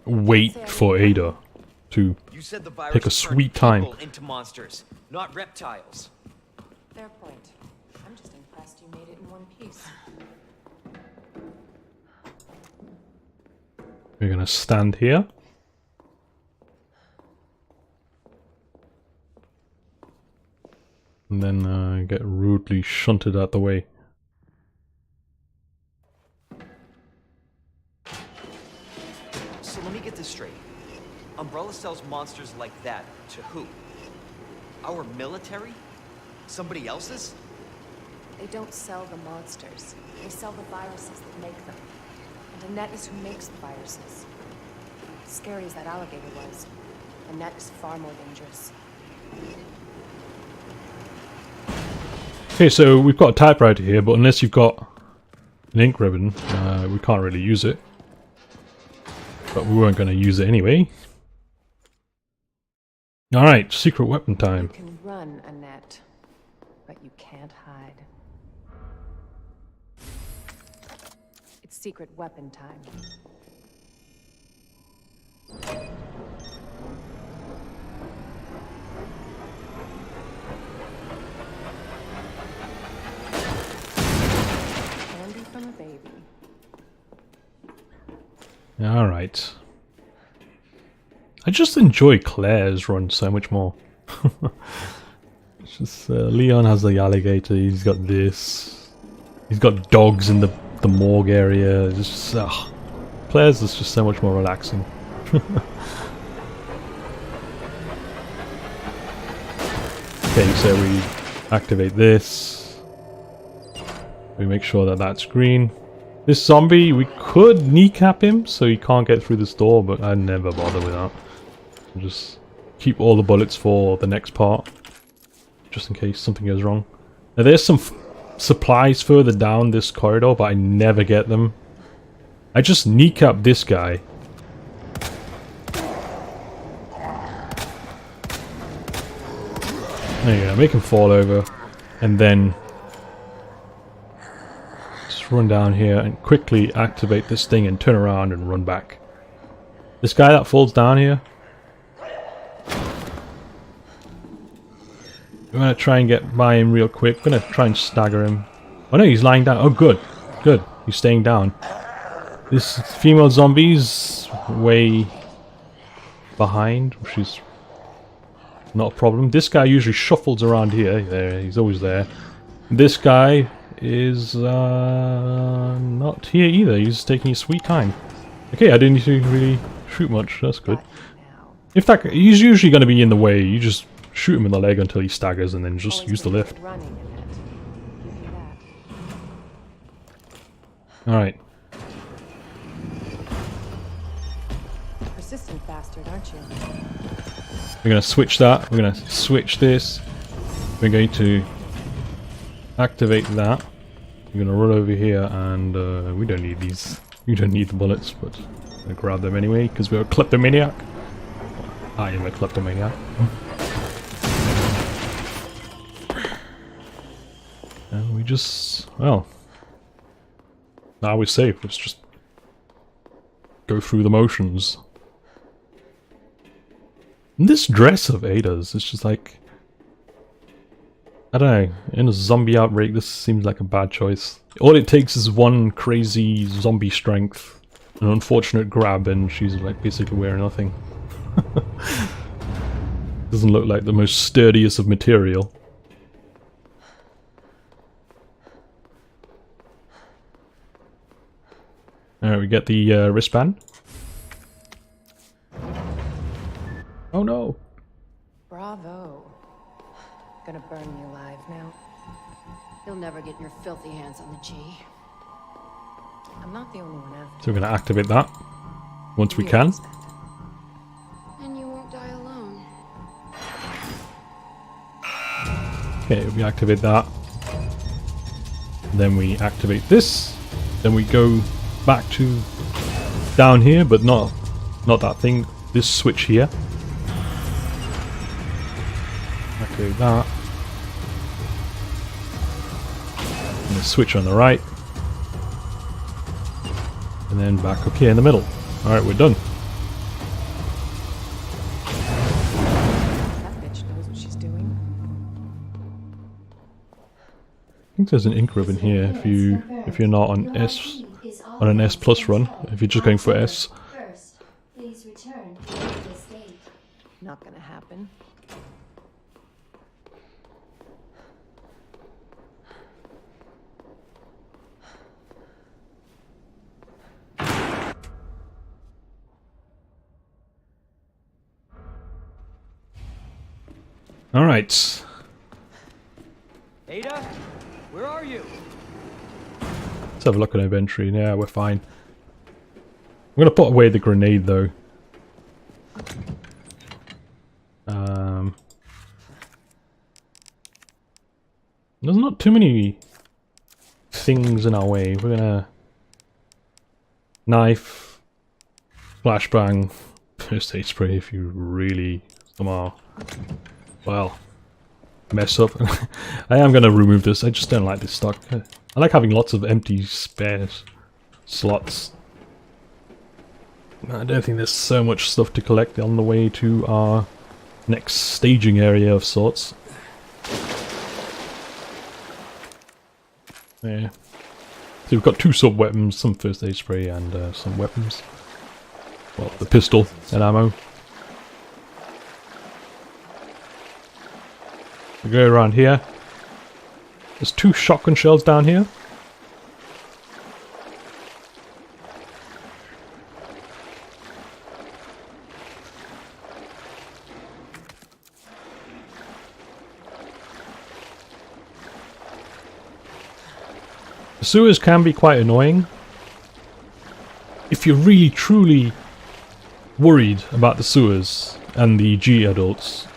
wait for Ada to You said the virus pick a turned sweet time. people into monsters, not reptiles. Fair point. I'm just impressed you made it in one piece. We're gonna stand here. And then get rudely shunted out the way. So let me get this straight. Umbrella sells monsters like that to who? Our military? Somebody else's? They don't sell the monsters. They sell the viruses that make them. And Annette is who makes the viruses. As scary as that alligator was, Annette is far more dangerous. Okay, so we've got a typewriter here, but unless you've got an ink ribbon, we can't really use it. But we weren't going to use it anyway. Alright, secret weapon You time. can run, Annette, but you can't hide. It's secret weapon time. Candy from a baby. Alright. I just enjoy Claire's run so much more. It's just, Leon has the alligator, he's got this. He's got dogs in the morgue area. It's just, Claire's is just so much more relaxing. Okay, so we activate this. We make sure that that's green. This zombie, we could kneecap him so he can't get through this door, but I never bother with that. I'll just keep all the bullets for the next part, just in case something goes wrong. Now there's some supplies further down this corridor, but I never get them. I just kneecap this guy. There you go, make him fall over, and then just run down here and quickly activate this thing and turn around and run back. This guy that falls down here, we're going to try and get by him real quick. We're going to try and stagger him. Oh no, he's lying down. Oh good, good, he's staying down. This female zombie's way behind, which is not a problem. This guy usually shuffles around here. There, he's always there. This guy is not here either. He's taking his sweet time. Okay, I didn't need to really shoot much. That's good. In fact, he's usually going to be in the way. You just shoot him in the leg until he staggers and then just use the lift. Alright. Persistent bastard, aren't you? We're going to switch that. We're going to switch this. We're going to activate that. We're going to run over here and we don't need these. We don't need the bullets, but I'm going to grab them anyway because we're a kleptomaniac. I am a kleptomaniac. And we just, well, now we're safe. Let's just go through the motions. And this dress of Ada's is just like, I don't know, in a zombie outbreak this seems like a bad choice. All it takes is one crazy zombie strength, an unfortunate grab, and she's like basically wearing nothing. Doesn't look like the most sturdiest of material. Alright, we get the wristband. Oh no! Bravo. Gonna burn me alive now. You'll never get your filthy hands on the G. I'm not the only one after. So we're going to activate that once we can. And you won't die alone. Okay, we activate that. Then we activate this. Then we go back to down here, but not that thing. This switch here. Activate that. And the switch on the right. And then back up here in the middle. Alright, we're done. That bitch knows what she's doing. I think there's an ink ribbon here if you're not on S on an S plus run. If you're just going for S. First, please return to the state. Not gonna happen. Alright. Ada, where are you? Let's have a look at inventory. Yeah, we're fine. I'm gonna put away the grenade though. There's not too many things in our way. We're gonna knife, flashbang, first aid spray if you really somehow, well, mess up. I am gonna remove this. I just don't like this stock. I like having lots of empty spare slots. I don't think there's so much stuff to collect on the way to our next staging area of sorts. Yeah. So we've got two sub-weapons, some first aid spray and some weapons. Well, the pistol and ammo. We go around here. There's two shotgun shells down here. The sewers can be quite annoying. If you're really truly worried about the sewers and the G adults,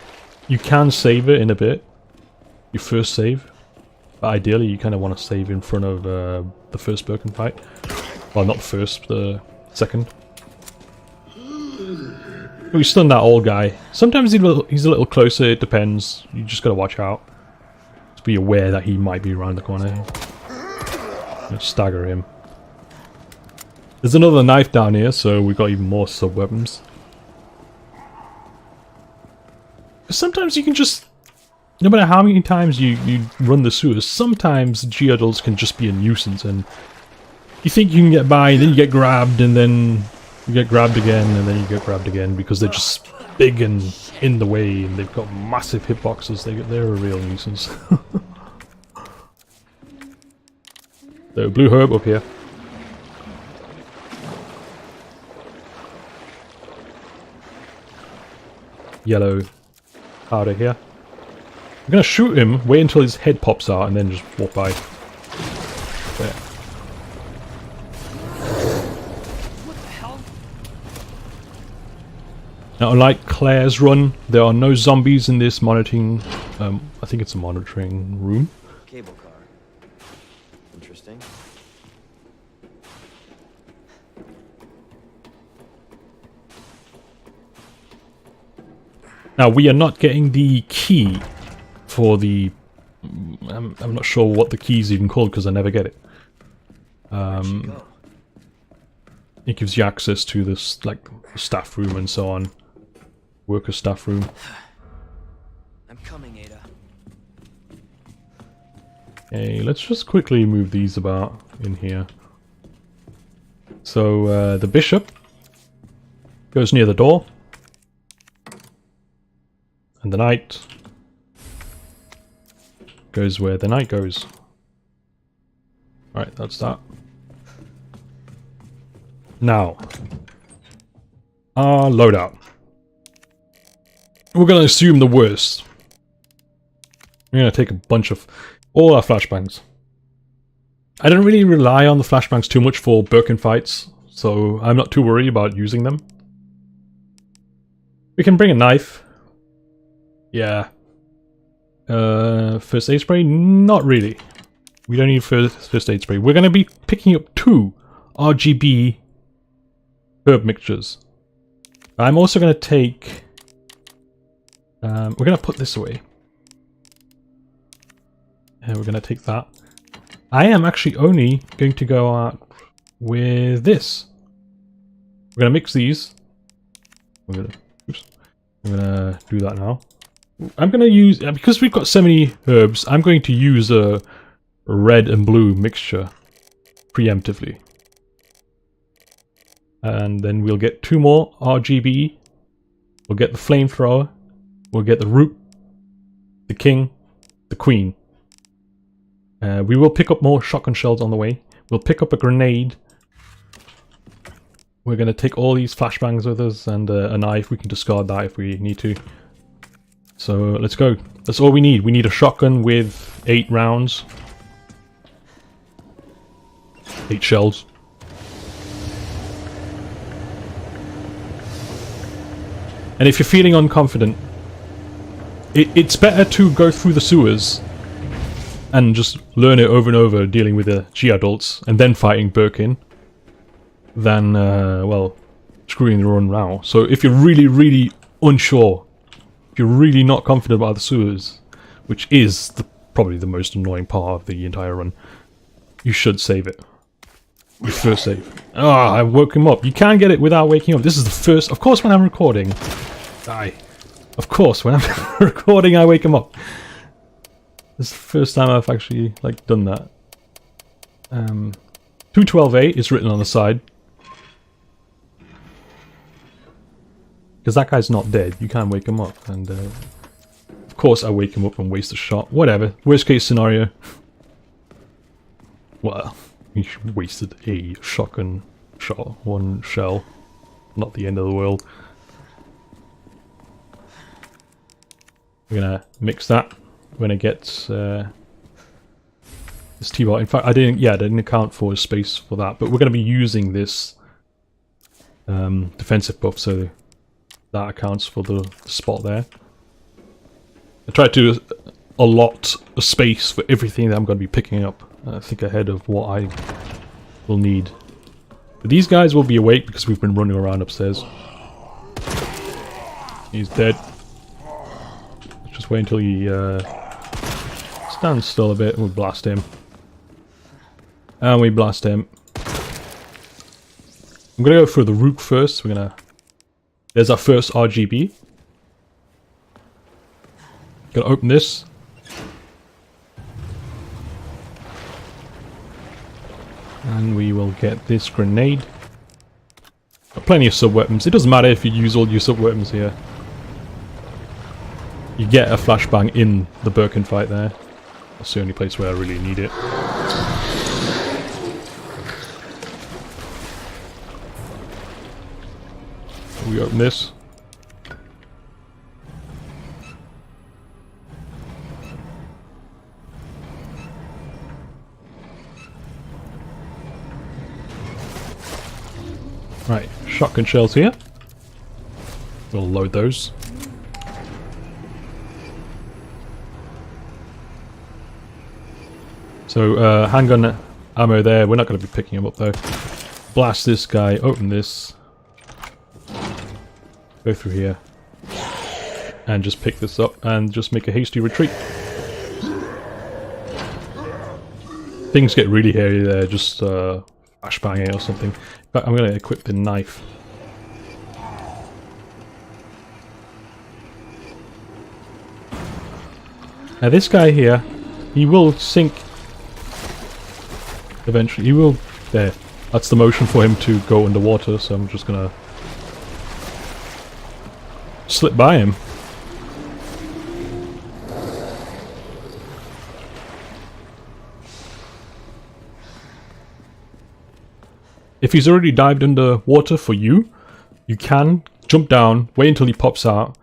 you can save it in a bit. Your first save. But ideally you kind of want to save in front of the first Birkin fight. Well, not the first, the second. We stunned that old guy. Sometimes he's a little closer, it depends. You just gotta watch out. Just be aware that he might be around the corner. Let's stagger him. There's another knife down here, so we've got even more sub-weapons. Sometimes you can just... No matter how many times you run the sewers, sometimes G adults can just be a nuisance, and you think you can get by, then you get grabbed, and then you get grabbed again, and then you get grabbed again, because they're just big and in the way, and they've got massive hitboxes. They're a real nuisance. So blue herb up here. Yellow powder here. I'm gonna shoot him, wait until his head pops out, and then just walk by. There. Now, unlike Claire's run, there are no zombies in this monitoring. I think it's a monitoring room. Cable car. Interesting. Now, we are not getting the key for the... I'm not sure what the key is even called because I never get it. It gives you access to this, like, staff room and so on. Worker staff room. I'm coming, Ada. Okay, let's just quickly move these about in here. So, the bishop goes near the door. And the knight goes where the knight goes. Alright, that's that. Now, our loadout. We're going to assume the worst. We're going to take a bunch of... all our flashbangs. I don't really rely on the flashbangs too much for Birkin fights, so I'm not too worried about using them. We can bring a knife. Yeah. First aid spray? Not really. We don't need first aid spray. We're going to be picking up 2 RGB herb mixtures. I'm also going to take... we're going to put this away. And we're going to take that. I am actually only going to go out with this. We're going to mix these. I'm going to do that now. I'm going to use, because we've got so many herbs, I'm going to use a red and blue mixture preemptively. And then we'll get 2 more RGB. We'll get the flamethrower. We'll get the root, the king, the queen. We will pick up more shotgun shells on the way. We'll pick up a grenade. We're going to take all these flashbangs with us and a knife. We can discard that if we need to. So let's go. That's all we need. We need a shotgun with 8 rounds. 8 shells. And if you're feeling unconfident, it's better to go through the sewers and just learn it over and over, dealing with the G-adults, and then fighting Birkin, than, well, screwing the run now. So if you're really, really unsure, if you're really not confident about the sewers, which is probably the most annoying part of the entire run, you should save it. Your first save. Ah, I woke him up. You can't get it without waking up. This is the first... Of course when I'm recording... Of course, when I'm recording, I wake him up. This is the first time I've actually, like, done that. 212A is written on the side. Because that guy's not dead. You can't wake him up. And, of course, I wake him up and waste a shot. Whatever. Worst case scenario. Well, he wasted a shotgun shot. 1 shell. Not the end of the world. We're gonna mix that. We're gonna get this T-bar. In fact, I didn't account for space for that, but we're gonna be using this defensive buff, so that accounts for the spot there. I tried to allot a space for everything that I'm gonna be picking up. I think ahead of what I will need. But these guys will be awake because we've been running around upstairs. He's dead. Just wait until he stands still a bit and we blast him. And we blast him. I'm gonna go for the rook first. We're gonna... There's our first RGB. Gonna open this. And we will get this grenade. Got plenty of sub-weapons. It doesn't matter if you use all your sub-weapons here. You get a flashbang in the Birkin fight there. That's the only place where I really need it. We open this. Right, shotgun shells here. We'll load those. So, handgun ammo there. We're not going to be picking them up though. Blast this guy, open this. Go through here. And just pick this up and just make a hasty retreat. Things get really hairy there, just flashbang it or something. But I'm going to equip the knife. Now this guy here, he will sink eventually. He will... There. That's the motion for him to go underwater, so I'm just going to slip by him. If he's already dived underwater for you, you can jump down, wait until he pops out,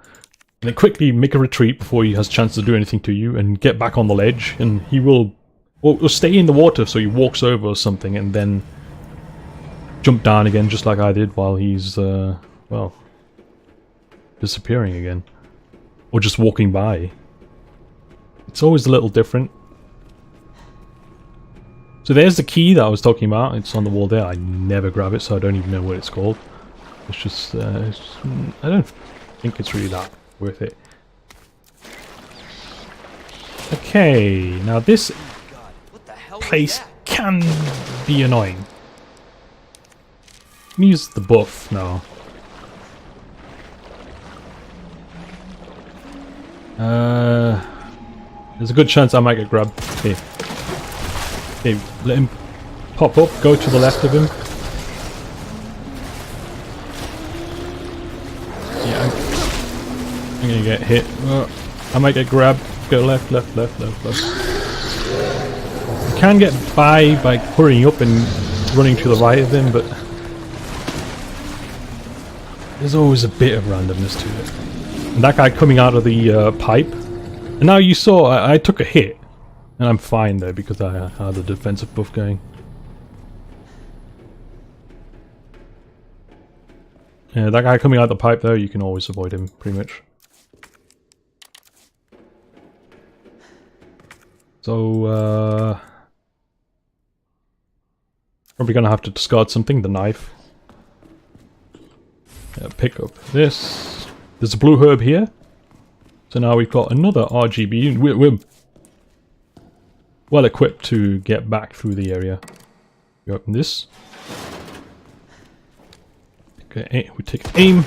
and then quickly make a retreat before he has a chance to do anything to you, and get back on the ledge, and he will stay in the water, so he walks over or something, and then jump down again, just like I did while he's, well, disappearing again. Or just walking by. It's always a little different. So there's the key that I was talking about. It's on the wall there. I never grab it, so I don't even know what it's called. It's just, I don't think it's really that worth it. Okay, now this place can be annoying. Let me use the buff now. There's a good chance I might get grabbed. Okay. Okay, let him pop up, go to the left of him. Yeah, I'm gonna get hit. I might get grabbed. Go left, left, left, left, left. You can get by hurrying up and running to the right of him, but there's always a bit of randomness to it. And that guy coming out of the pipe. And now you saw I took a hit. And I'm fine though, because I had the defensive buff going. Yeah, that guy coming out the pipe though, you can always avoid him, pretty much. So, probably gonna have to discard something, the knife. Yeah, pick up this. There's a blue herb here. So now we've got another RGB. We're well equipped to get back through the area. We open this. Okay, we take aim.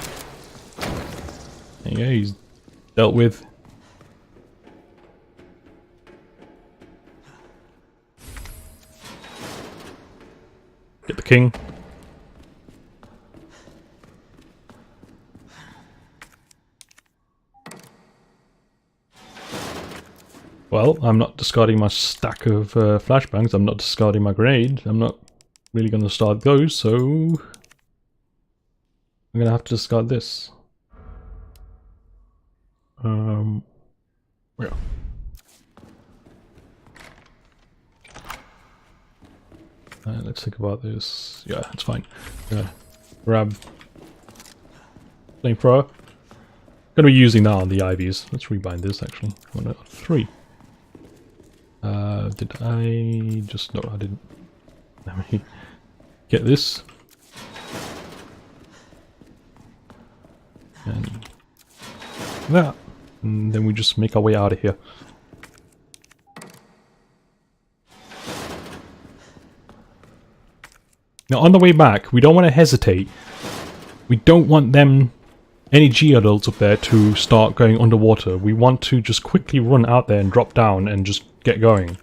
There you go, he's dealt with. Get the king. Well, I'm not discarding my stack of flashbangs, I'm not discarding my grenade, I'm not really going to start those, so I'm going to have to discard this. Yeah. Let's think about this. Yeah, it's fine. Grab flamethrower. Going to be using that on the IVs. Let's rebind this actually. 1 out of 3. Did I just... No, I didn't. Let me get this. And that. And then we just make our way out of here. Now on the way back, we don't want to hesitate. We don't want them, any G-adults up there, to start going underwater. We want to just quickly run out there and drop down and just get going.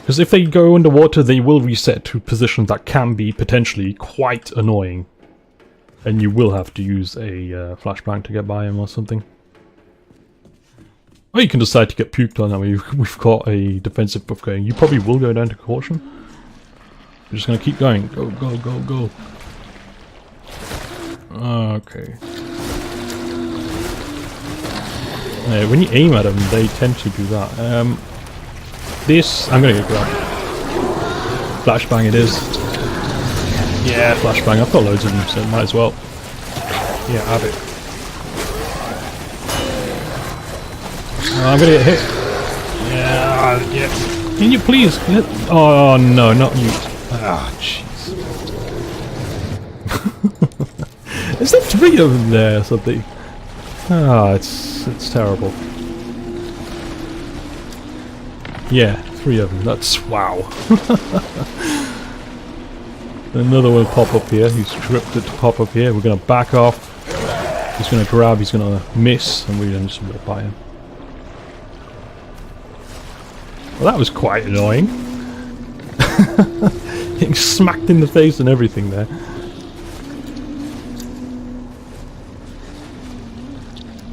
Because if they go underwater, they will reset to positions that can be potentially quite annoying. And you will have to use a flashbang to get by them or something. Or you can decide to get puked on. I mean, we've got a defensive buff going. You probably will go down to caution. We're just going to keep going. Go, go, go, go. Okay. When you aim at them, they tend to do that. This... I'm gonna get grabbed. Flashbang it is. Yeah, flashbang. I've got loads of them, so might as well. Yeah, have it. Oh, I'm gonna get hit. Yeah. Can you please? Oh no, not you. Ah, jeez. Is there 3 of them there or something? Ah, it's terrible. Yeah, 3 of them. That's wow. Another will pop up here. He's scripted to pop up here. We're gonna back off. He's gonna grab. He's gonna miss, and we're just gonna buy him. Well, that was quite annoying. Getting smacked in the face and everything there.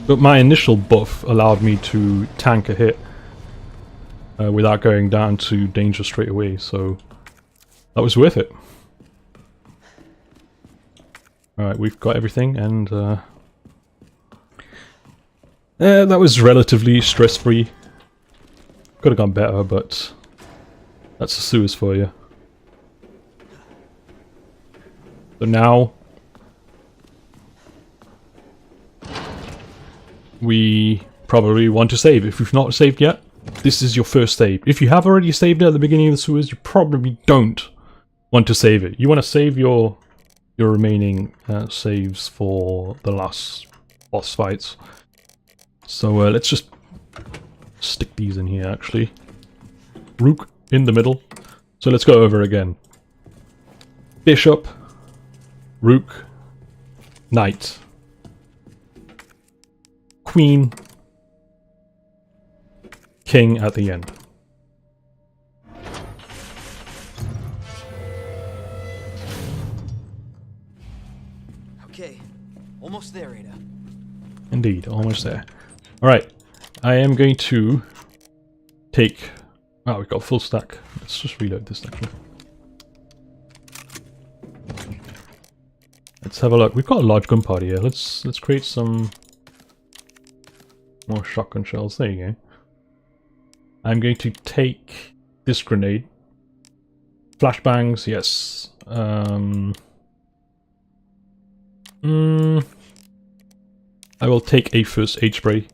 But my initial buff allowed me to tank a hit without going down to danger straight away, so that was worth it. Alright, we've got everything, and that was relatively stress-free. Could have gone better, but that's the sewers for you. So now we probably want to save. If you've not saved yet, this is your first save. If you have already saved it at the beginning of the sewers, you probably don't want to save it. You want to save your remaining saves for the last boss fights. So let's just stick these in here, actually. Rook in the middle. So let's go over again. Bishop, Rook, Knight, Queen, King at the end. Okay, almost there, Ada. Indeed, almost there. Alright, I am going to take... Oh, we've got a full stack. Let's just reload this actually. Let's have a look. We've got a large gun party here. Let's create some more shotgun shells. There you go. I'm going to take this grenade. Flashbangs, yes. I will take a first aid spray.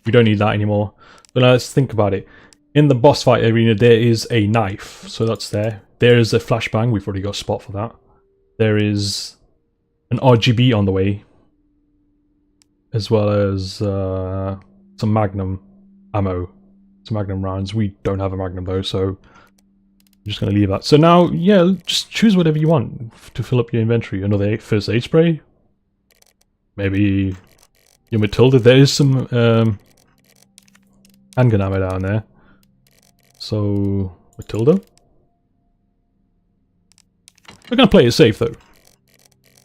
We don't need that anymore. But now let's think about it. In the boss fight arena, there is a knife, so that's there. There is a flashbang. We've already got a spot for that. There is an RGB on the way, as well as some Magnum ammo, some Magnum rounds. We don't have a Magnum though, so I'm just going to leave that. So now, yeah, just choose whatever you want to fill up your inventory. Another first aid spray. Maybe your Matilda. There is some handgun ammo down there. So, Matilda. We're going to play it safe though.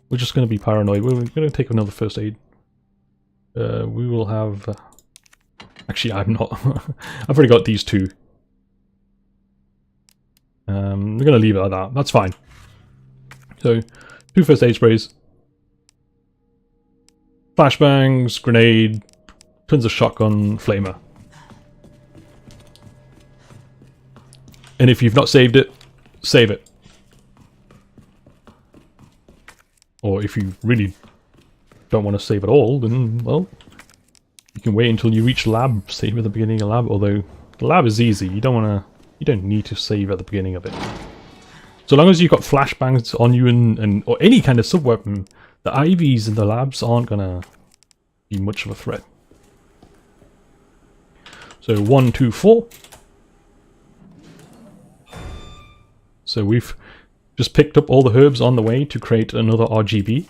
We're just going to be paranoid. We're going to take another first aid. We will have... Actually, I'm not. I've already got these two. We're going to leave it like that. That's fine. So, 2 first aid sprays. Flashbangs, grenade, tons of shotgun, flamer. And if you've not saved it, save it. Or if you really don't want to save at all, then, well, you can wait until you reach lab, save at the beginning of lab, although the lab is easy, you don't need to save at the beginning of it. So long as you've got flashbangs on you or any kind of sub-weapon, the IVs in the labs aren't gonna be much of a threat. So 1, 2, 4. So we've just picked up all the herbs on the way to create another RGB.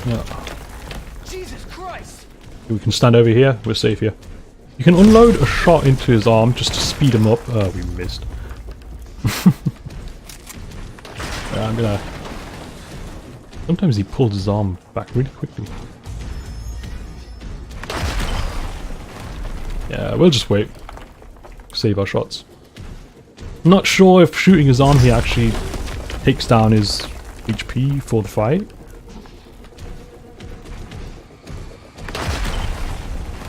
Yeah. Jesus Christ! We can stand over here, we're safe here. You can unload a shot into his arm just to speed him up. Oh, we missed. Yeah, I'm gonna... Sometimes he pulls his arm back really quickly. Yeah, we'll just wait. Save our shots. I'm not sure if shooting his arm here actually takes down his HP for the fight.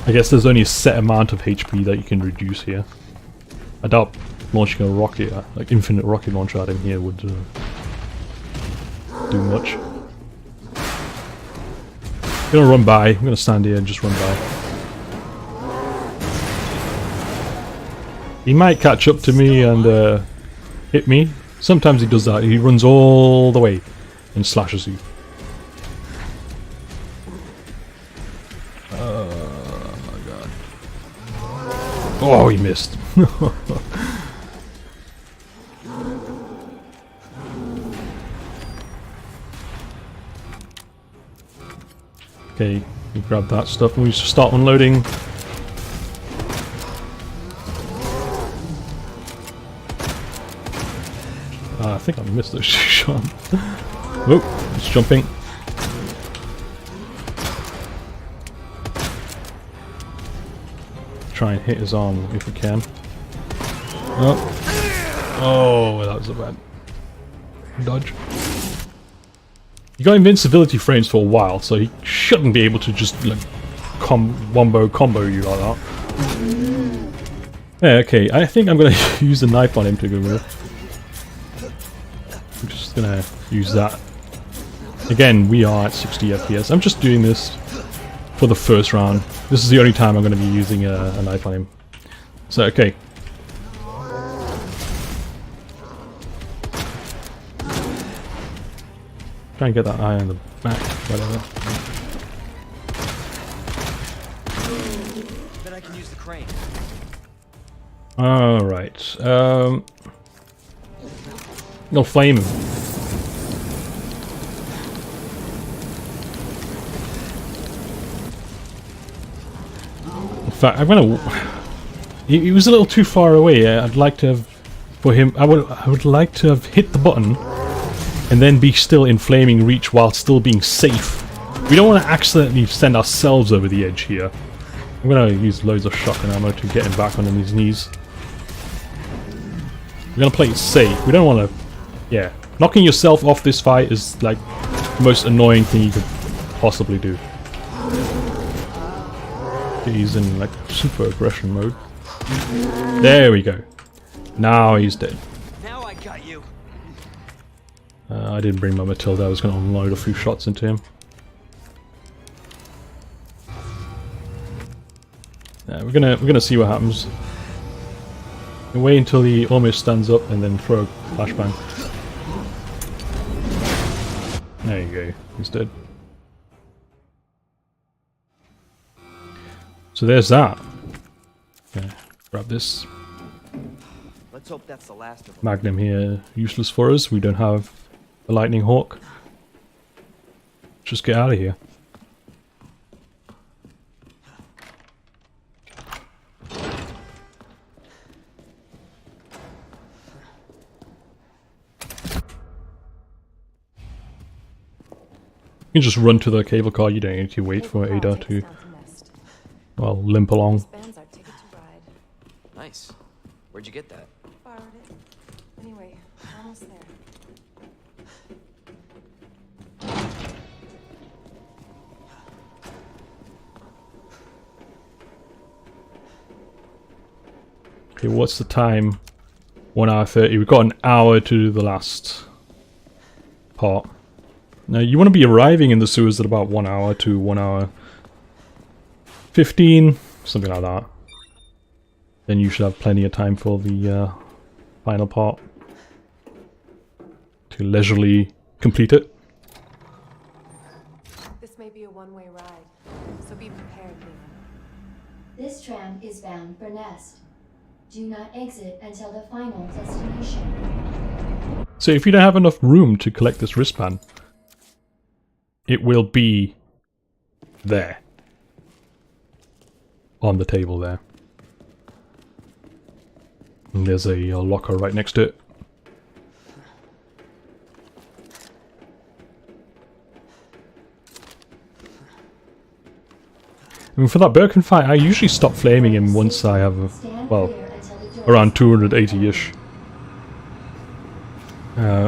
I guess there's only a set amount of HP that you can reduce here. I doubt launching a rocket, like infinite rocket launcher at him here would do much. I'm gonna run by. I'm gonna stand here and just run by. He might catch up to me and hit me. Sometimes he does that. He runs all the way and slashes you. Oh my god. Oh, he missed. Okay, we grab that stuff and we start unloading. I think I missed the shot. Oh, it's jumping. Try and hit his arm if we can. Oh, that was a bad dodge. You got invincibility frames for a while, so he shouldn't be able to just like combo you like that. Yeah, okay, I think I'm gonna use the knife on him to go with. I'm just gonna use that. Again, we are at 60 FPS. I'm just doing this for the first round. This is the only time I'm gonna be using a knife on him. So, okay. Try and get that eye on the back, whatever. Then I can use the crane. Alright. No, flame him. In fact, I'm gonna... He was a little too far away. I'd like to have... For him, I would like to have hit the button and then be still in flaming reach while still being safe. We don't want to accidentally send ourselves over the edge here. I'm gonna use loads of shotgun ammo to get him back on his knees. We're gonna play it safe. We don't want to... Yeah. Knocking yourself off this fight is like the most annoying thing you could possibly do. He's in like super aggression mode. There we go. Now he's dead. Now I got you. I didn't bring my Matilda. I was going to unload a few shots into him. Yeah, we're gonna see what happens. And wait until he almost stands up and then throw a flashbang. There you go. He's dead. So there's that. Okay, grab this. Let's hope that's the last of them. Magnum here, useless for us. We don't have a lightning hawk. Just get out of here. You can just run to the cable car. You don't need to wait for Ada to, well, limp along. Nice. Where'd you get that? Borrowed it. Anyway, almost there. Okay, what's the time? 1 hour 30. We've got an hour to do the last part. Now, you want to be arriving in the sewers at about 1 hour to 1 hour 15, something like that. Then you should have plenty of time for the final part to leisurely complete it. This may be a one-way ride, so be prepared, Leon. This tram is bound for Nest. Do not exit until the final destination. So if you don't have enough room to collect this wristband, it will be there. On the table there. And there's a locker right next to it. I mean, for that Birkin fight, I usually stop flaming him once I have, well, around 280-ish.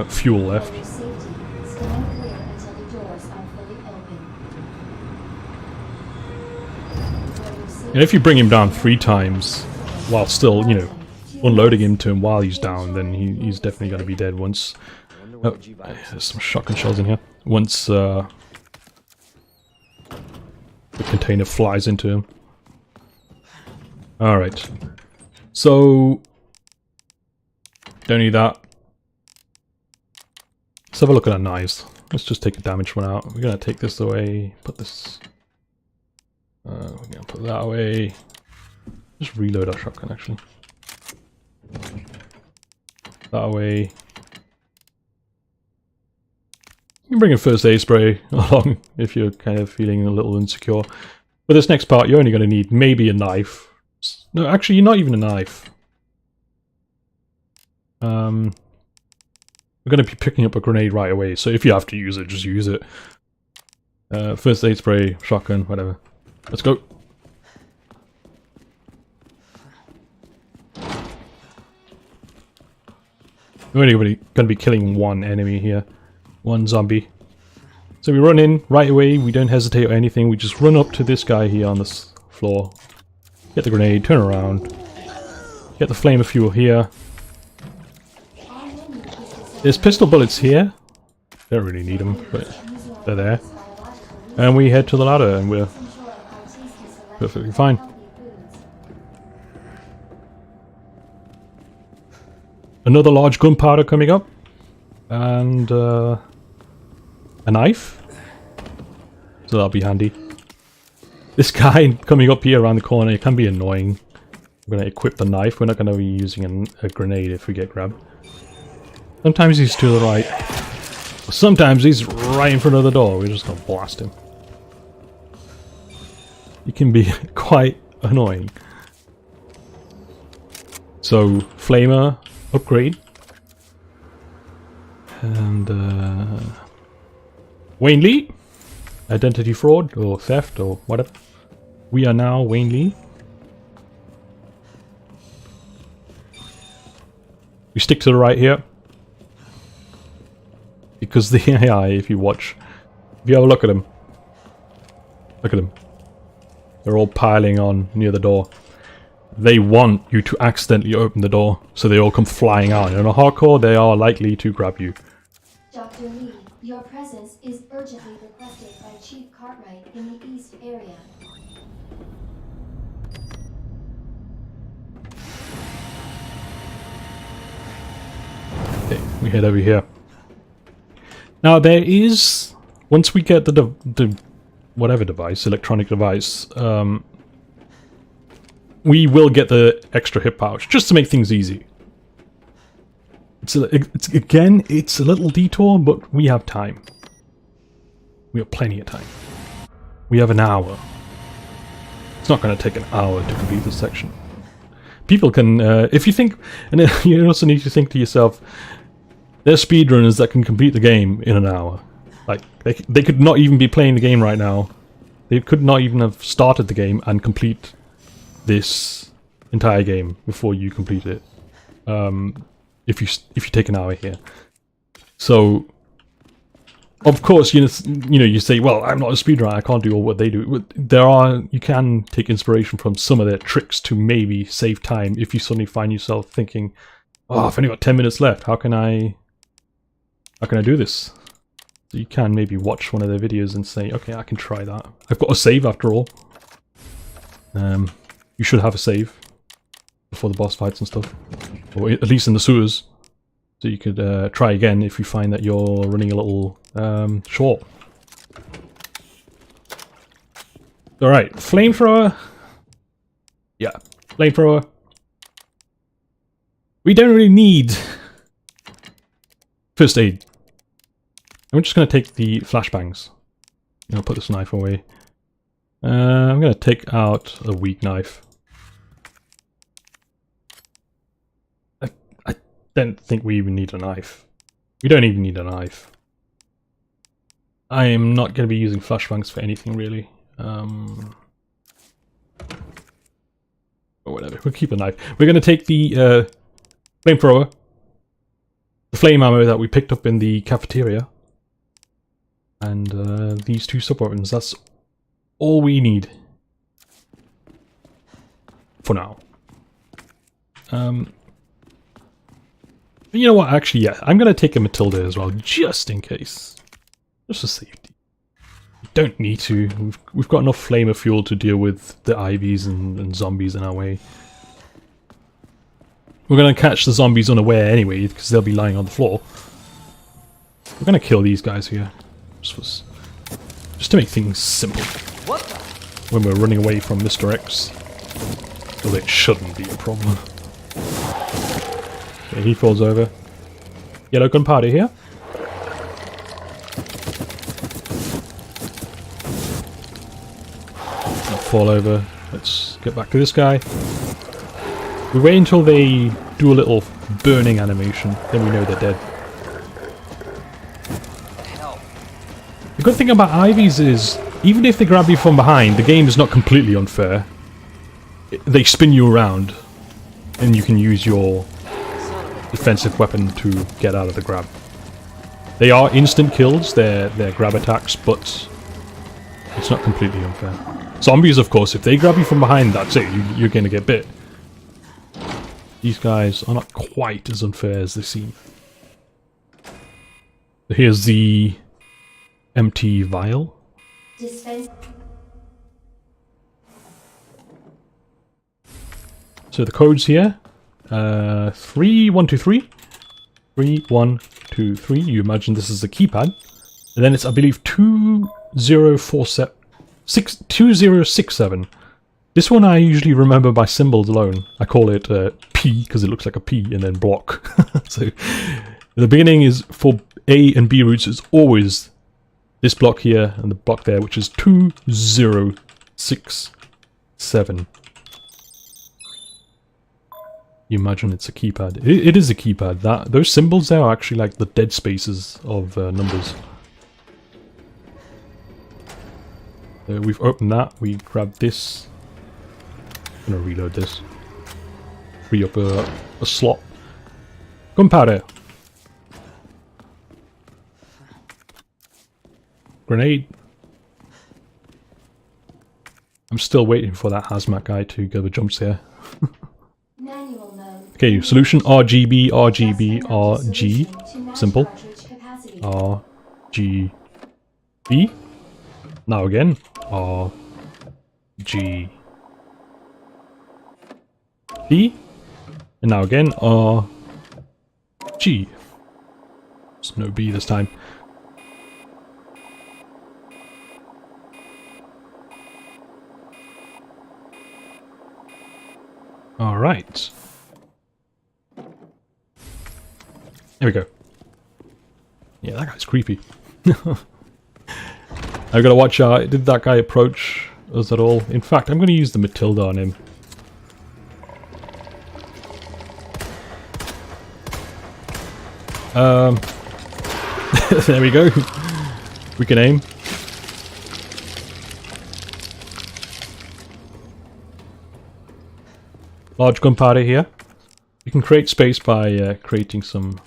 fuel left. For your safety, stand clear until the doors are fully open. For your safety, And if you bring him down 3 times, while still, you know, unloading him to him while he's down, then he's definitely going to be dead once. Oh, there's some shotgun shells in here. Once the container flies into him. Alright. So, don't need that. Let's have a look at our knives. Let's just take a damaged one out. We're going to take this away, put this... we're going to put that away. Just reload our shotgun, actually. That away. You can bring a first aid spray along if you're kind of feeling a little insecure. For this next part, you're only going to need maybe a knife. No, actually, you're not even a knife. We're going to be picking up a grenade right away, so if you have to use it, just use it. First aid spray, shotgun, whatever. Let's go. We're only going to be killing one enemy here. One zombie. So we run in right away, we don't hesitate or anything, we just run up to this guy here on this floor. Get the grenade, turn around. Get the flame of fuel here. There's pistol bullets here. Don't really need them, but they're there. And we head to the ladder and we're perfectly fine. Another large gunpowder coming up. And a knife. So that'll be handy. This guy coming up here around the corner, it can be annoying. We're going to equip the knife. We're not going to be using a grenade if we get grabbed. Sometimes he's to the right. Sometimes he's right in front of the door. We're just going to blast him. He can be quite annoying. So, flamer upgrade. And Wayne Lee, identity fraud or theft or whatever. We are now Wayne Lee. We stick to the right here because the AI, if you watch, if you have a look at them, look at them. They're all piling on near the door. They want you to accidentally open the door, so they all come flying out. And on a hardcore, they are likely to grab you. Dr. Lee, your presence is urgently requested by Chief Cartwright in the East area. Okay, we head over here. Now there is, once we get the whatever device, electronic device, we will get the extra hip pouch just to make things easy. It's a little detour, but we have time. We have plenty of time. We have an hour. It's not going to take an hour to complete this section. People can, if you think, and you also need to think to yourself, there's speedrunners that can complete the game in an hour. Like, they could not even be playing the game right now. They could not even have started the game and complete this entire game before you complete it. If you take an hour here. So, of course, you know, you say, well, I'm not a speedrunner, I can't do all what they do. You can take inspiration from some of their tricks to maybe save time if you suddenly find yourself thinking, oh, I've only got 10 minutes left, how can I do this? So you can maybe watch one of their videos and say, okay, I can try that. I've got a save after all. You should have a save before the boss fights and stuff. Or at least in the sewers. So you could try again if you find that you're running a little short. Alright, flamethrower. Yeah, flamethrower. We don't really need first aid. I'm just going to take the flashbangs. I'll put this knife away. I'm going to take out a weak knife. I don't think we even need a knife. We don't even need a knife. I am not going to be using flashbangs for anything really. Or whatever, we'll keep a knife. We're going to take the flamethrower. The flame ammo that we picked up in the cafeteria. And these 2 sub-weapons. That's all we need. For now. You know what, actually, yeah. I'm going to take a Matilda as well, just in case. Just for safety. We don't need to. We've got enough flamer fuel to deal with the IVs and zombies in our way. We're going to catch the zombies unaware anyway, because they'll be lying on the floor. We're going to kill these guys here. Just to make things simple. What the? When we're running away from Mr. X. Well, it shouldn't be a problem. Okay, he falls over. Yellow gunpowder here. Not fall over. Let's get back to this guy. We wait until they do a little burning animation, then we know they're dead. Hell. The good thing about IVs is, even if they grab you from behind, the game is not completely unfair. They spin you around, and you can use your defensive weapon to get out of the grab. They are instant kills, they're grab attacks, but it's not completely unfair. Zombies, of course, if they grab you from behind, that's it, you're going to get bit. These guys are not quite as unfair as they seem. Here's the empty vial. So the code's here. 3123. 3123. You imagine this is the keypad. And then it's, I believe, 2067. This one I usually remember by symbols alone. I call it P because it looks like a P, and then block. So the beginning is for A and B routes is always this block here and the block there, which is 2067. You imagine it's a keypad. It is a keypad. Those symbols there are actually like the dead spaces of numbers. We've opened that. We grab this. I'm gonna reload this. Free up a slot. Gunpowder. Grenade. I'm still waiting for that hazmat guy to give a jump scare. Okay, solution RGB, RGB, RG. Simple. RGB. Now again. RG. B. And now again, G. There's no B this time. Alright. There we go. Yeah, that guy's creepy. I've got to watch out. Did that guy approach us at all? In fact, I'm going to use the Matilda on him. There we go. We can aim. Large gunpowder here. You can create space by creating some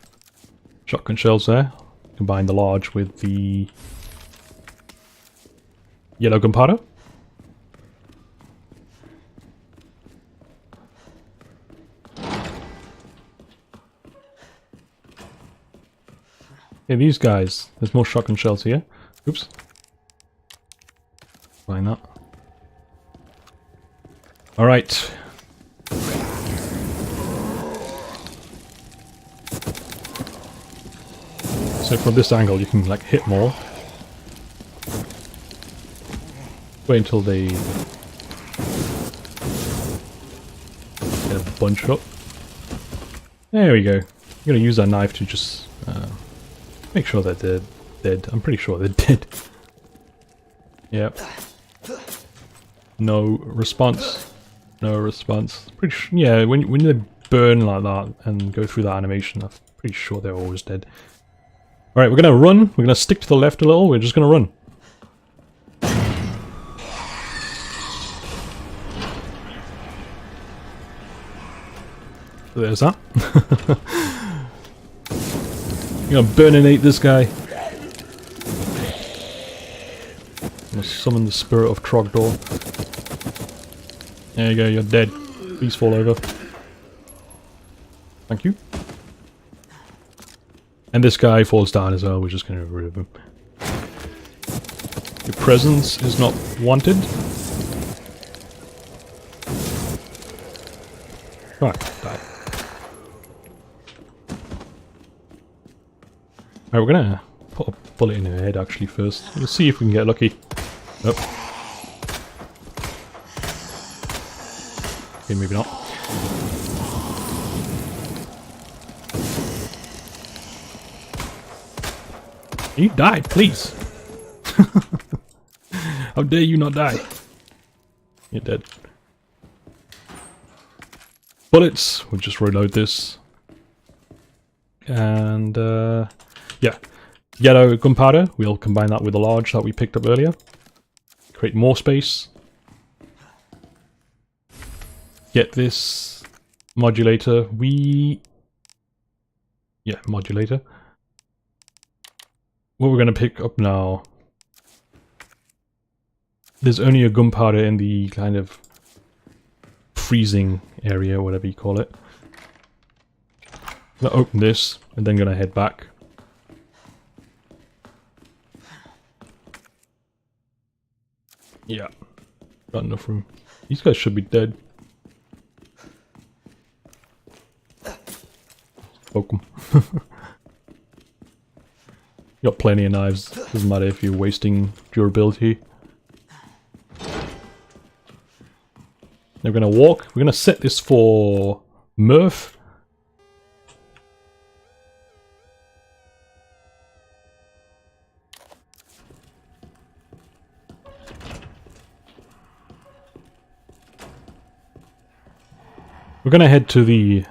shotgun shells there. Combine the large with the yellow gunpowder. Okay, these guys. There's more shotgun shells here. Oops. Find that. Alright. So from this angle you can like hit more. Wait until they get a bunch up. There we go. I'm gonna use that knife to just make sure that they're dead. I'm pretty sure they're dead. Yep. No response. No response. Pretty yeah, when they burn like that and go through that animation, I'm pretty sure they're always dead. Alright, we're gonna run. We're gonna stick to the left a little. We're just gonna run. There's that. I'm gonna burninate this guy. I'm gonna summon the spirit of Trogdor. There you go, you're dead. Please fall over. Thank you. And this guy falls down as well, we're just gonna get rid of him. Your presence is not wanted. Right, die. Alright, we're gonna put a bullet in her head actually first. We'll see if we can get lucky. Nope. Okay, maybe not. You died, please! How dare you not die? You're dead. Bullets! We'll just reload this. And, yeah. Yellow gunpowder, we'll combine that with the large that we picked up earlier. Create more space. Get this modulator. Yeah, modulator. What we're going to pick up now. There's only a gunpowder in the kind of freezing area, whatever you call it. I'm going to open this and then going to head back. Yeah, got enough room. These guys should be dead. Poke them. Got plenty of knives. Doesn't matter if you're wasting durability. We're gonna walk. We're gonna set this for Murph. We're gonna head to the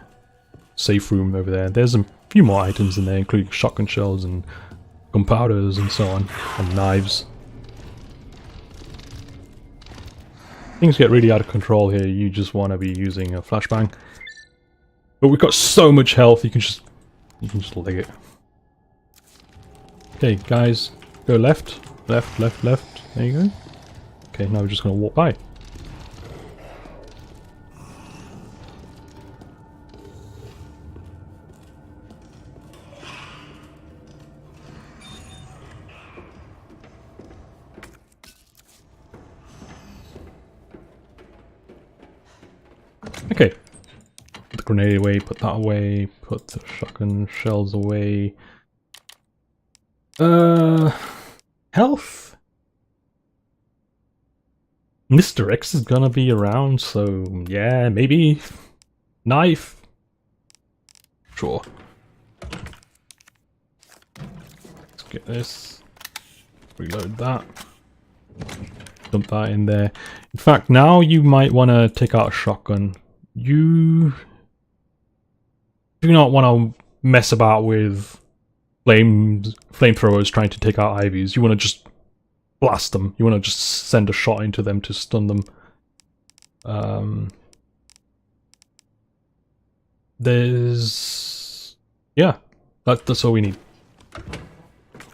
safe room over there. There's a few more items in there, including shotgun shells and gunpowders and so on, and knives. Things get really out of control here. You just want to be using a flashbang. But we've got so much health, you can just leg it. Okay, guys, go left, left, left, left. There you go. Okay, now we're just gonna walk by. Okay. Put the grenade away, put that away, put the shotgun shells away. Health? Mr. X is gonna be around, so yeah, maybe. Knife? Sure. Let's get this. Reload that. Dump that in there. In fact, now you might want to take out a shotgun. You do not want to mess about with flamethrowers trying to take out IVs. You want to just blast them. You want to just send a shot into them to stun them. Yeah, that's all we need.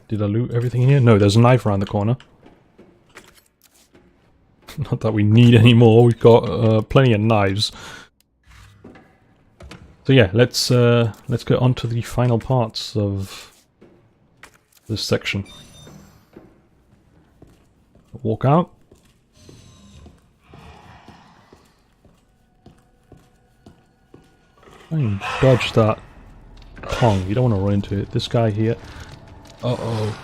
Did I loot everything in here? No, there's a knife around the corner. Not that we need any more. We've got plenty of knives. So yeah, let's get on to the final parts of this section. Walk out. Try and dodge that Kong. You don't want to run into it. This guy here. Uh-oh.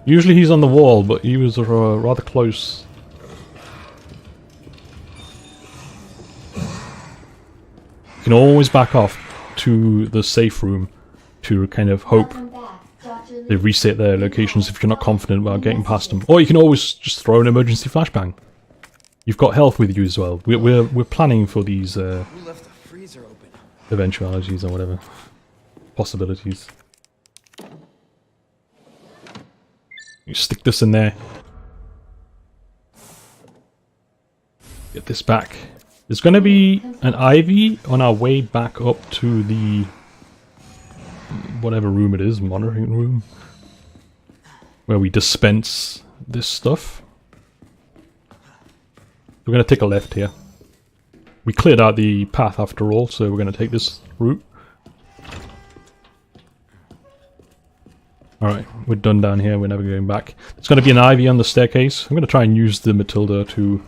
Usually he's on the wall, but he was rather close. You can always back off to the safe room to kind of hope they reset their locations if you're not confident about getting past them. Or you can always just throw an emergency flashbang. You've got health with you as well. We're planning for these eventualities or whatever. Possibilities. You stick this in there. Get this back. There's going to be an ivy on our way back up to the whatever room it is, monitoring room, where we dispense this stuff. We're going to take a left here. We cleared out the path after all, so we're going to take this route. Alright, we're done down here, we're never going back. There's going to be an ivy on the staircase. I'm going to try and use the Matilda to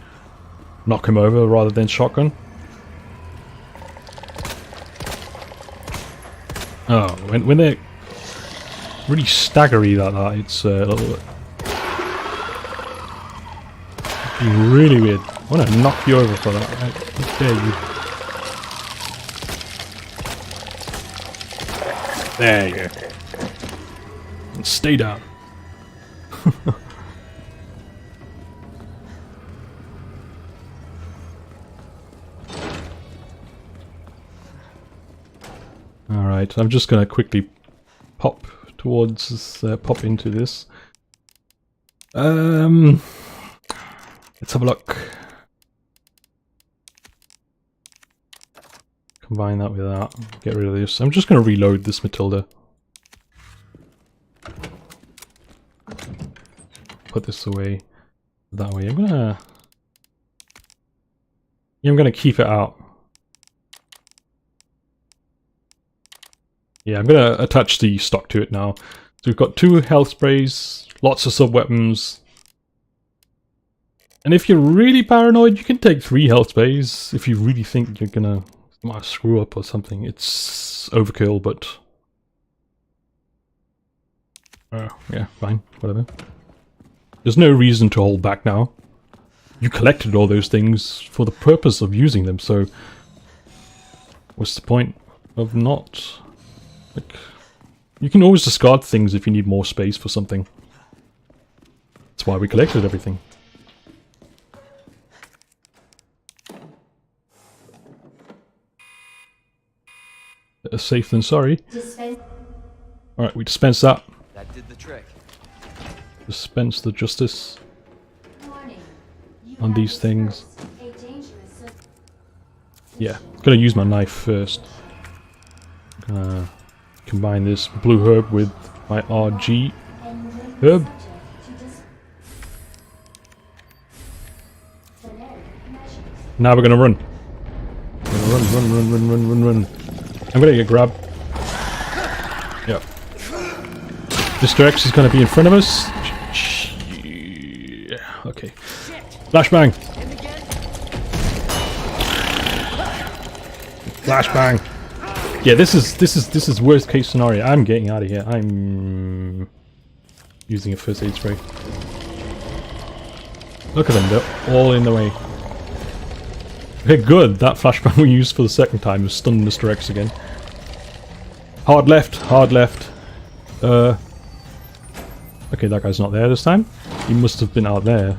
knock him over rather than shotgun. Oh, when they're really staggery like that, it's a little bit... Being really weird. I want to knock you over for that. How dare you. There you go. And stay down. Alright, I'm just gonna quickly pop towards this, pop into this. Let's have a look. Combine that with that. Get rid of this. I'm just gonna reload this Matilda. Put this away that way. I'm gonna keep it out. Yeah, I'm gonna attach the stock to it now. So we've got 2 health sprays, lots of sub-weapons. And if you're really paranoid, you can take 3 health sprays if you really think you're gonna might screw up or something. It's overkill, but... yeah, fine, whatever. There's no reason to hold back now. You collected all those things for the purpose of using them, so... what's the point of not... like... you can always discard things if you need more space for something. That's why we collected everything. Better safe than sorry. Alright, we dispense that. That did the trick. Dispense the justice on these things. Yeah, gonna use my knife first. Gonna combine this blue herb with my RG herb. Now we're gonna run. Run. I'm gonna get grabbed. Yep. Mr. X is gonna be in front of us. Okay. Flashbang. Flashbang. Yeah, this is worst case scenario. I'm getting out of here. I'm using a first aid spray. Look at them, they're all in the way. Okay, good. That flashbang we used for the second time has stunned Mr. X again. Hard left, hard left. Okay, that guy's not there this time. He must have been out there.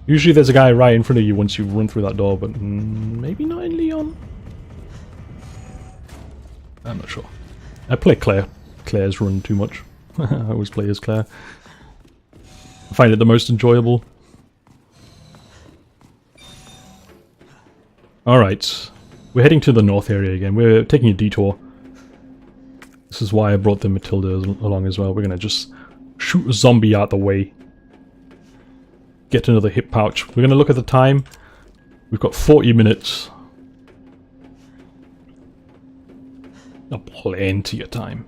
Usually there's a guy right in front of you once you run through that door, but maybe not in Leon. I'm not sure. I play Claire. Claire's run too much. I always play as Claire. I find it the most enjoyable. Alright. We're heading to the north area again. We're taking a detour. This is why I brought the Matilda along as well. We're gonna just shoot a zombie out the way. Get another hip pouch. We're gonna look at the time. We've got 40 minutes. Got plenty of time.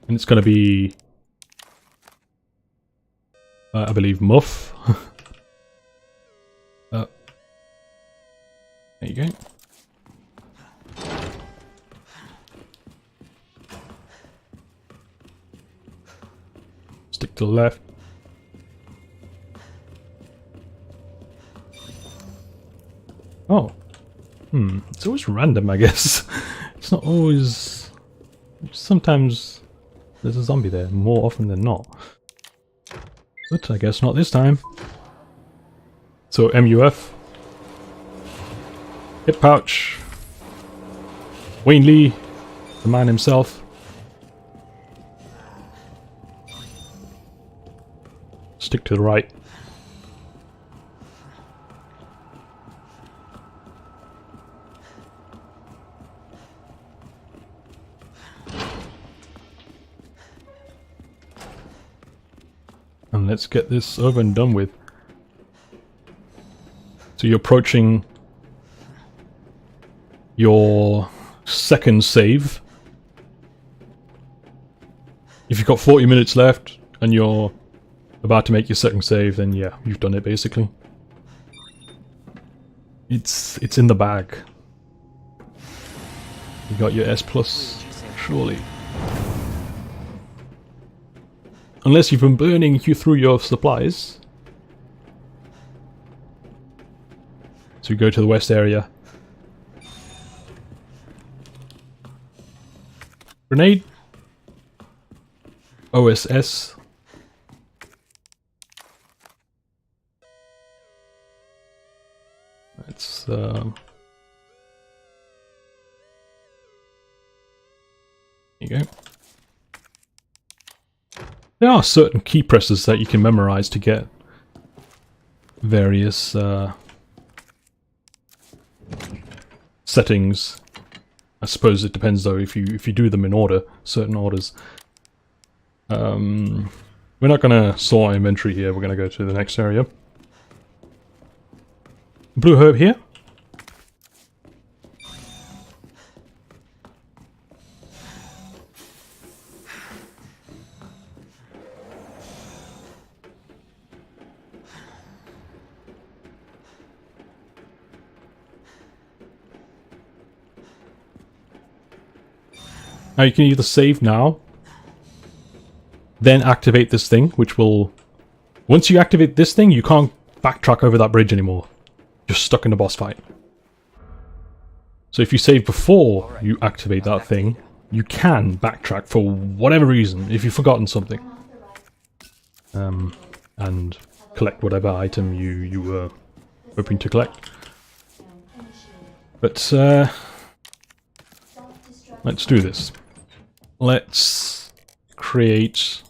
And it's gonna be... I believe Muff. There you go. Stick to the left. Oh. It's always random, I guess. It's not always... sometimes there's a zombie there, more often than not. But I guess not this time. So, MUF. Hip pouch. Wayne Lee, the man himself. Stick to the right. and let's get this over and done with. So you're approaching your second save. If you've got 40 minutes left and you're about to make your second save, then yeah, you've done it basically. It's in the bag. You got your S plus, surely. Unless you've been burning you through your supplies. So we go to the west area. Grenade. OSS. It's there you go. There are certain key presses that you can memorize to get various settings. I suppose it depends though if you do them in order, certain orders. We're not gonna sort our inventory here, we're gonna go to the next area. Blue herb here. Now you can either save now, then activate this thing, which will... Once you activate this thing, you can't backtrack over that bridge anymore. You're stuck in the boss fight. So if you save before you activate that thing, you can backtrack for whatever reason, if you've forgotten something. And collect whatever item you were hoping to collect. But, let's do this. Let's create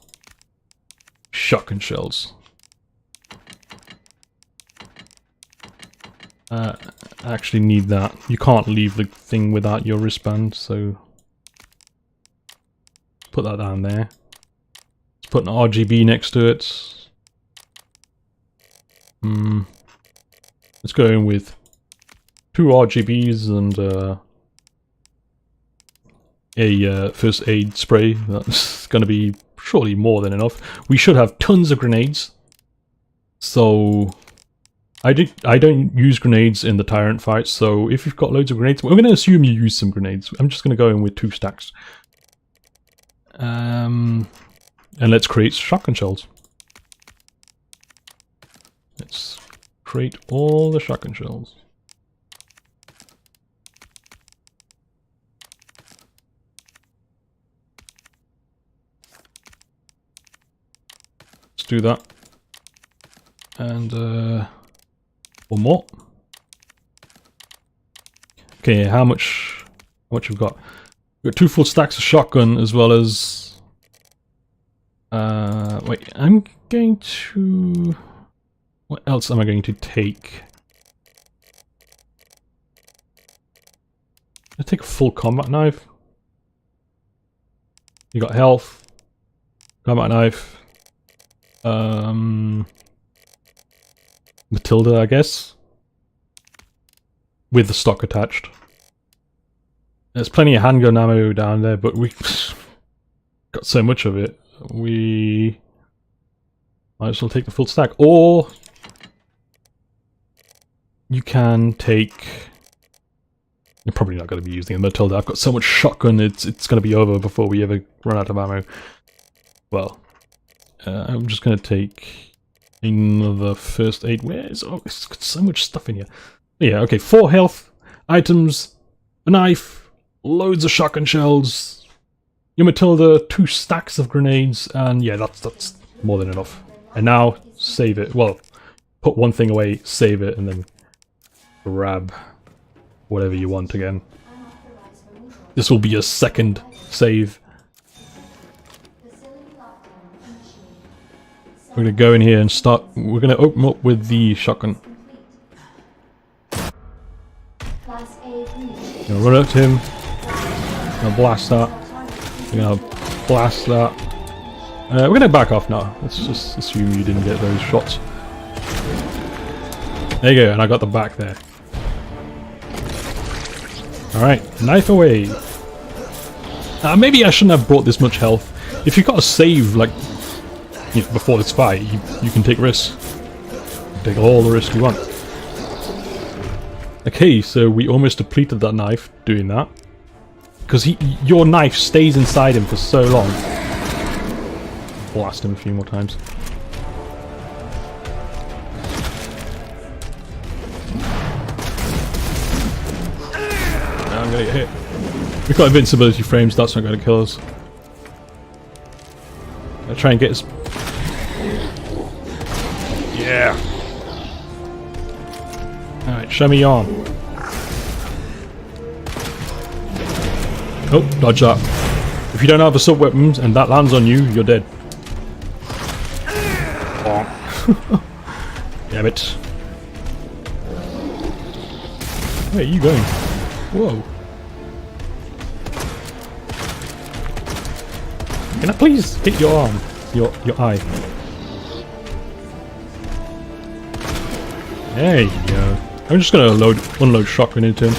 shotgun shells. I actually need that. You can't leave the thing without your wristband, so put that down there. Let's put an RGB next to it. Let's go in with 2 RGBs and a first aid spray. That's going to be surely more than enough. We should have tons of grenades. So I don't use grenades in the Tyrant fight, so if you've got loads of grenades, we're going to assume you use some grenades. I'm just going to go in with 2 stacks. And let's create shotgun shells. Let's create all the shotgun shells. Let's do that. And one more. Okay, how much we've got? We've got 2 full stacks of shotgun as well as wait, I'm going to... What else am I going to take? I take a full combat knife. You got health, combat knife, Matilda, I guess, with the stock attached. There's plenty of handgun ammo down there, but we got so much of it, we might as well take the full stack. Or you can take... You're probably not going to be using a Matilda. I've got so much shotgun, it's going to be over before we ever run out of ammo. Well, I'm just going to take another first aid. Where's... Oh, it's got so much stuff in here. Yeah, okay, 4 health items, a knife, loads of shotgun shells, your Matilda, 2 stacks of grenades, and yeah, that's more than enough. And now, save it. Well, put one thing away, save it, and then grab whatever you want again. This will be your second save. We're going to go in here and start... We're going to open up with the shotgun. We're going to run up to him. We're going to blast that. We're going to blast that. We're gonna back off now. Let's just assume you didn't get those shots. There you go, and I got the back there. Alright, knife away. Maybe I shouldn't have brought this much health. If you gotta save, like, you know, before this fight, you can take risks. Take all the risk you want. Okay, so we almost depleted that knife doing that. Because your knife stays inside him for so long. Blast him a few more times. Now I'm gonna get hit. We've got invincibility frames, that's not gonna kill us. I'll try and get his... Yeah! Alright, show me your arm. Oh, dodge that. If you don't have assault weapons and that lands on you, you're dead. Oh. Damn it. Where are you going? Whoa. Can I please hit your arm? Your eye. There you go. I'm just gonna unload shotgun into him.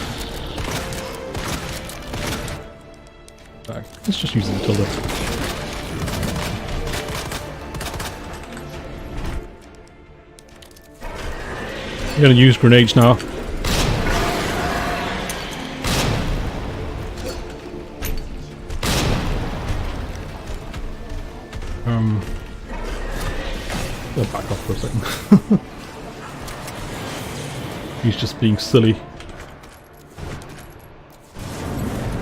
Right, let's just use the Matilda. I'm gonna use grenades now. I'll back off for a second. He's just being silly.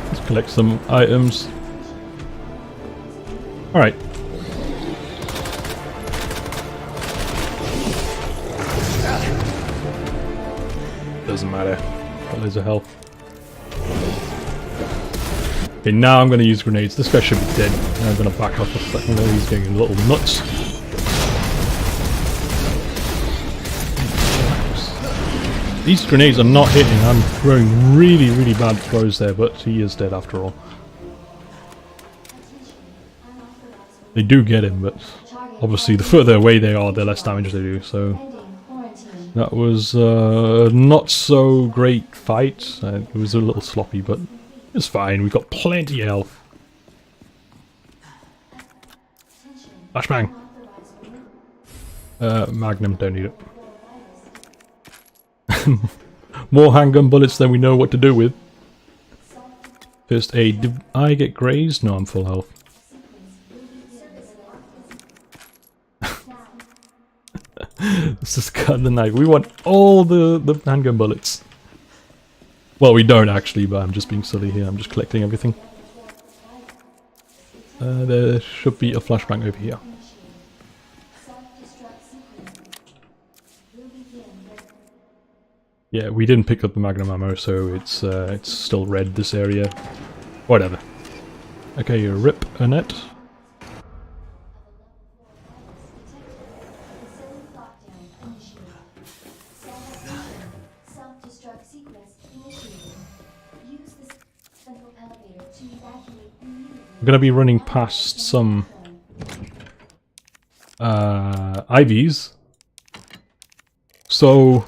Let's collect some items. Alright. Doesn't matter. Got loads of health. Okay, now I'm going to use grenades. This guy should be dead. I'm going to back off a second there. He's getting a little nuts. These grenades are not hitting. I'm throwing really, really bad throws there, but he is dead after all. They do get him, but obviously the further away they are, the less damage they do, so... That was not so great fight. It was a little sloppy, but it's fine. We got plenty of health. Flashbang! Magnum, don't need it. More handgun bullets than we know what to do with. First aid. Did I get grazed? No, I'm full health. Let's just cut the knife. We want all the handgun bullets. Well, we don't actually, but I'm just being silly here. I'm just collecting everything. There should be a flashbang over here. Yeah, we didn't pick up the magnum ammo, so it's still red, this area. Whatever. Okay, rip Annette. I'm gonna be running past some IVs. So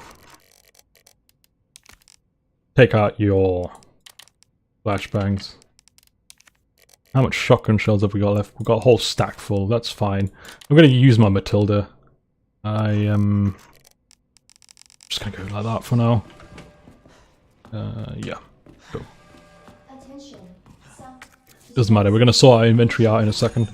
take out your flashbangs. How much shotgun shells have we got left? We've got a whole stack full, that's fine. I'm going to use my Matilda. I am just going to go like that for now. Yeah. Go. Doesn't matter, we're going to sort our inventory out in a second.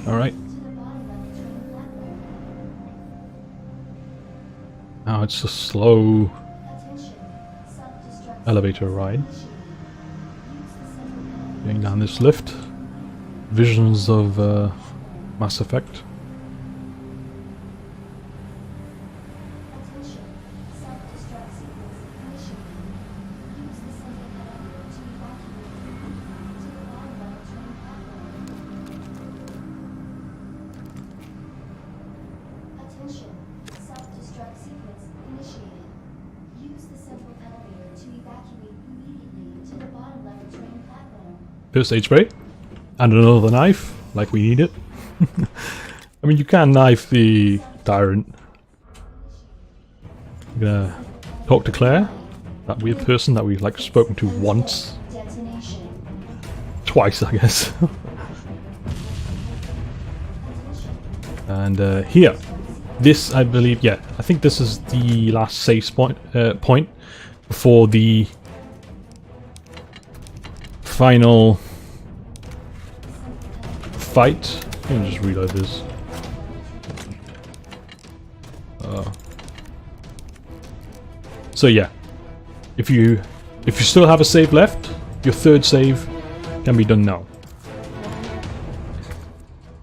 Alright. Now it's a slow elevator ride. Going down this lift. Visions of Mass Effect. first aid spray. And another knife, like we need it. I mean, you can knife the Tyrant. I'm gonna talk to Claire, that weird person that we've like spoken to once. Detonation. Twice, I guess. And here, this I believe, yeah, I think this is the last save point before the final fight. Let me just reload this. So yeah, if you still have a save left, your third save can be done now.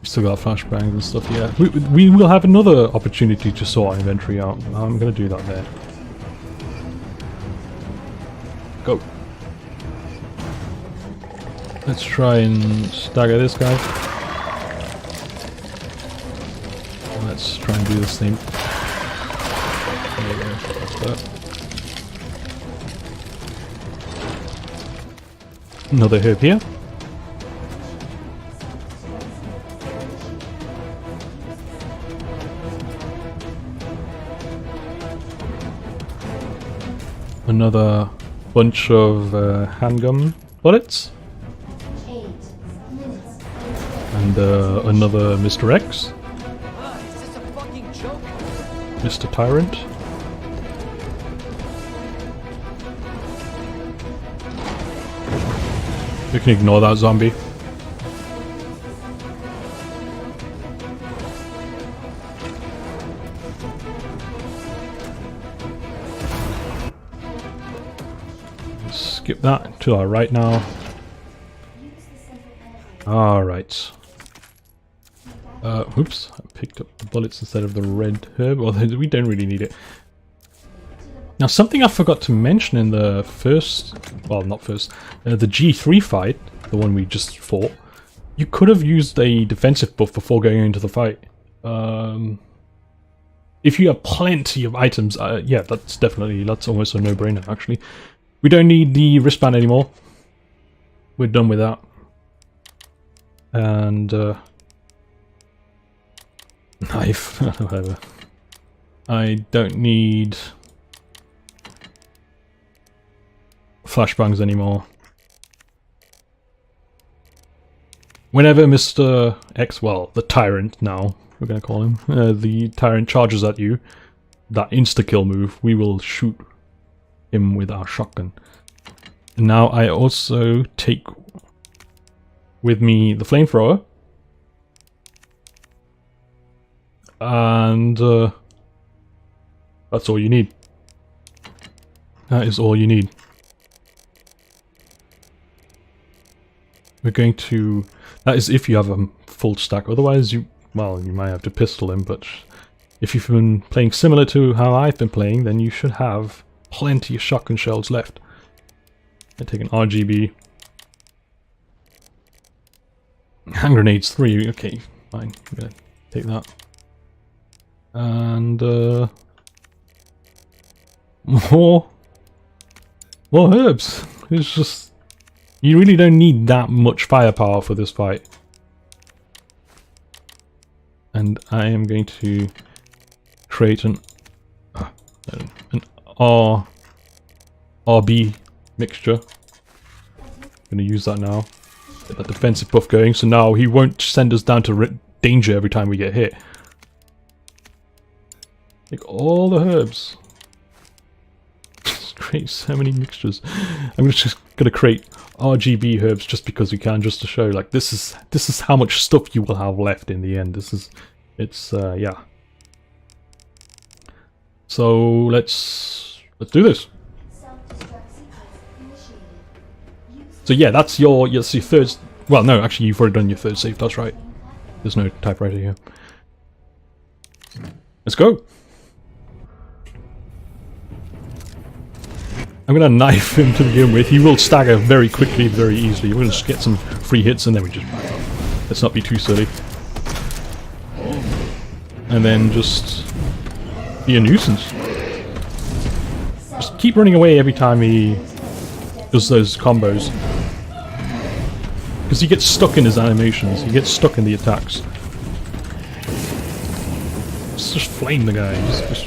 We still got flashbangs and stuff. Yeah, we will have another opportunity to sort our inventory out. I'm gonna do that there. Go. Let's try and stagger this guy. Let's try and do this thing. There we go. That's that. Another herb here. Another bunch of handgun bullets. 8 minutes. And another Mr. X. Is this a fucking joke? Mr. Tyrant. You can ignore that zombie. Skip that to our right now. Alright. Oops, I picked up the bullets instead of the red herb. Well, we don't really need it. Now, something I forgot to mention in the first, well, not first, the G3 fight, the one we just fought, you could have used a defensive buff before going into the fight. If you have plenty of items, yeah, that's almost a no-brainer, actually. We don't need the wristband anymore. We're done with that. And, knife, whatever. I don't need flashbangs anymore. Whenever Mr. X, well, the Tyrant now, we're gonna call him, the Tyrant charges at you, that insta-kill move, we will shoot him with our shotgun. And now I also take with me the flamethrower. And that's all you need. That is all you need. We're going to... That is if you have a full stack. Otherwise, you might have to pistol him, but if you've been playing similar to how I've been playing, then you should have plenty of shotgun shells left. I take an RGB. Hand grenades 3. Okay, fine. I'm gonna take that. And more herbs. It's just, you really don't need that much firepower for this fight. And I am going to create an RB mixture. I'm going to use that now. Get that defensive buff going, so now he won't send us down to danger every time we get hit. Take all the herbs. Just create so many mixtures. I'm just gonna create RGB herbs just because we can, just to show like this is how much stuff you will have left in the end. Yeah. So let's do this. So yeah, that's your third. Well, no, actually you've already done your third save. That's right. There's no typewriter here. Let's go. I'm gonna knife him to begin with. He will stagger very quickly, very easily. We're gonna just get some free hits and then we just back up. Let's not be too silly. And then just be a nuisance. Just keep running away every time he does those combos. Because he gets stuck in his animations, he gets stuck in the attacks. Let's just flame the guy, just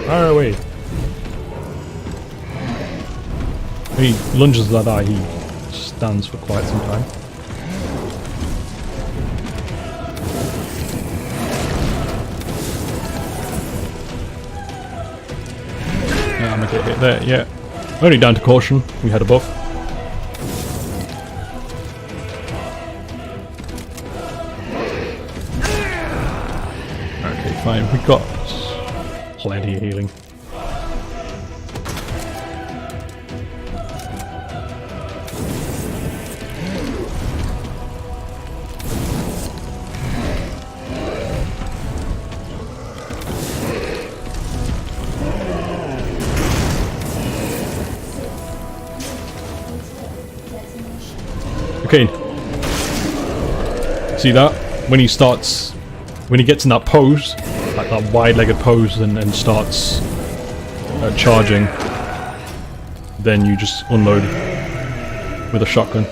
fire away. When he lunges that eye, he stands for quite some time. Yeah, I'm gonna get hit there, yeah. Only down to caution, we had a buff. Okay, fine, we got plenty of healing. Okay. See that? When he gets in that pose, like that wide-legged pose, and starts charging, then you just unload with a shotgun.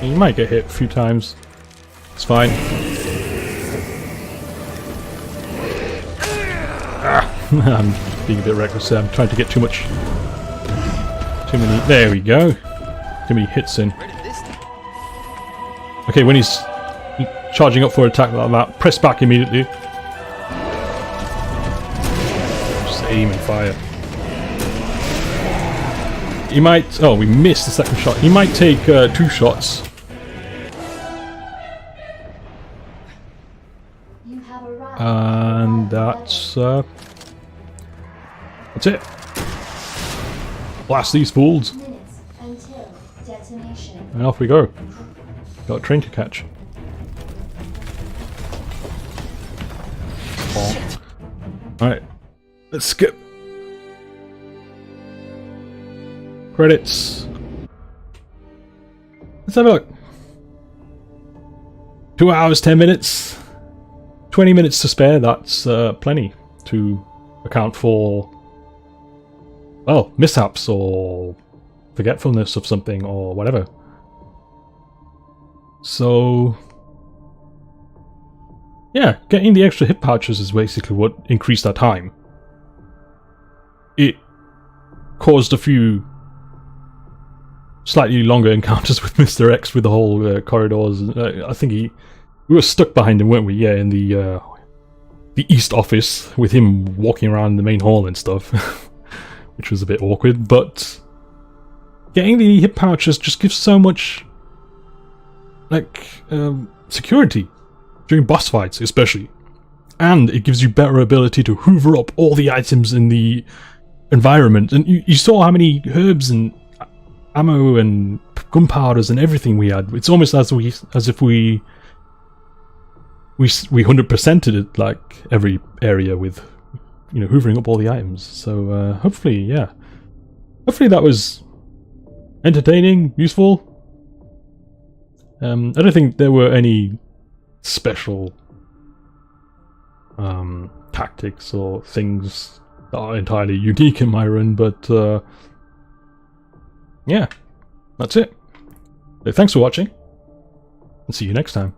You might get hit a few times. It's fine. I'm being a bit reckless there. I'm trying to get too many. There we go. Too many hits in. Okay, when he's charging up for an attack like that, press back immediately. Just aim and fire. He might. Oh, we missed the second shot. He might take 2 shots. And that's it. Blast these fools. And off we go. Got a train to catch. Oh. Alright. Let's skip. Credits. Let's have a look. 2 hours, 10 minutes. 20 minutes to spare, that's plenty to account for, well, mishaps or forgetfulness of something or whatever. So, yeah, getting the extra hit pouches is basically what increased our time. It caused a few slightly longer encounters with Mr. X with the whole corridors. I think we were stuck behind him, weren't we? Yeah, in the East office with him walking around the main hall and stuff, which was a bit awkward. But getting the hip pouches just gives so much, like, security during boss fights, especially, and it gives you better ability to hoover up all the items in the environment. And you saw how many herbs and ammo and gunpowders and everything we had. It's almost as if we 100%ed it, like every area with, you know, hoovering up all the items. So hopefully, yeah, hopefully that was entertaining, useful. I don't think there were any special tactics or things that are entirely unique in my run, but yeah, that's it. So thanks for watching, and see you next time.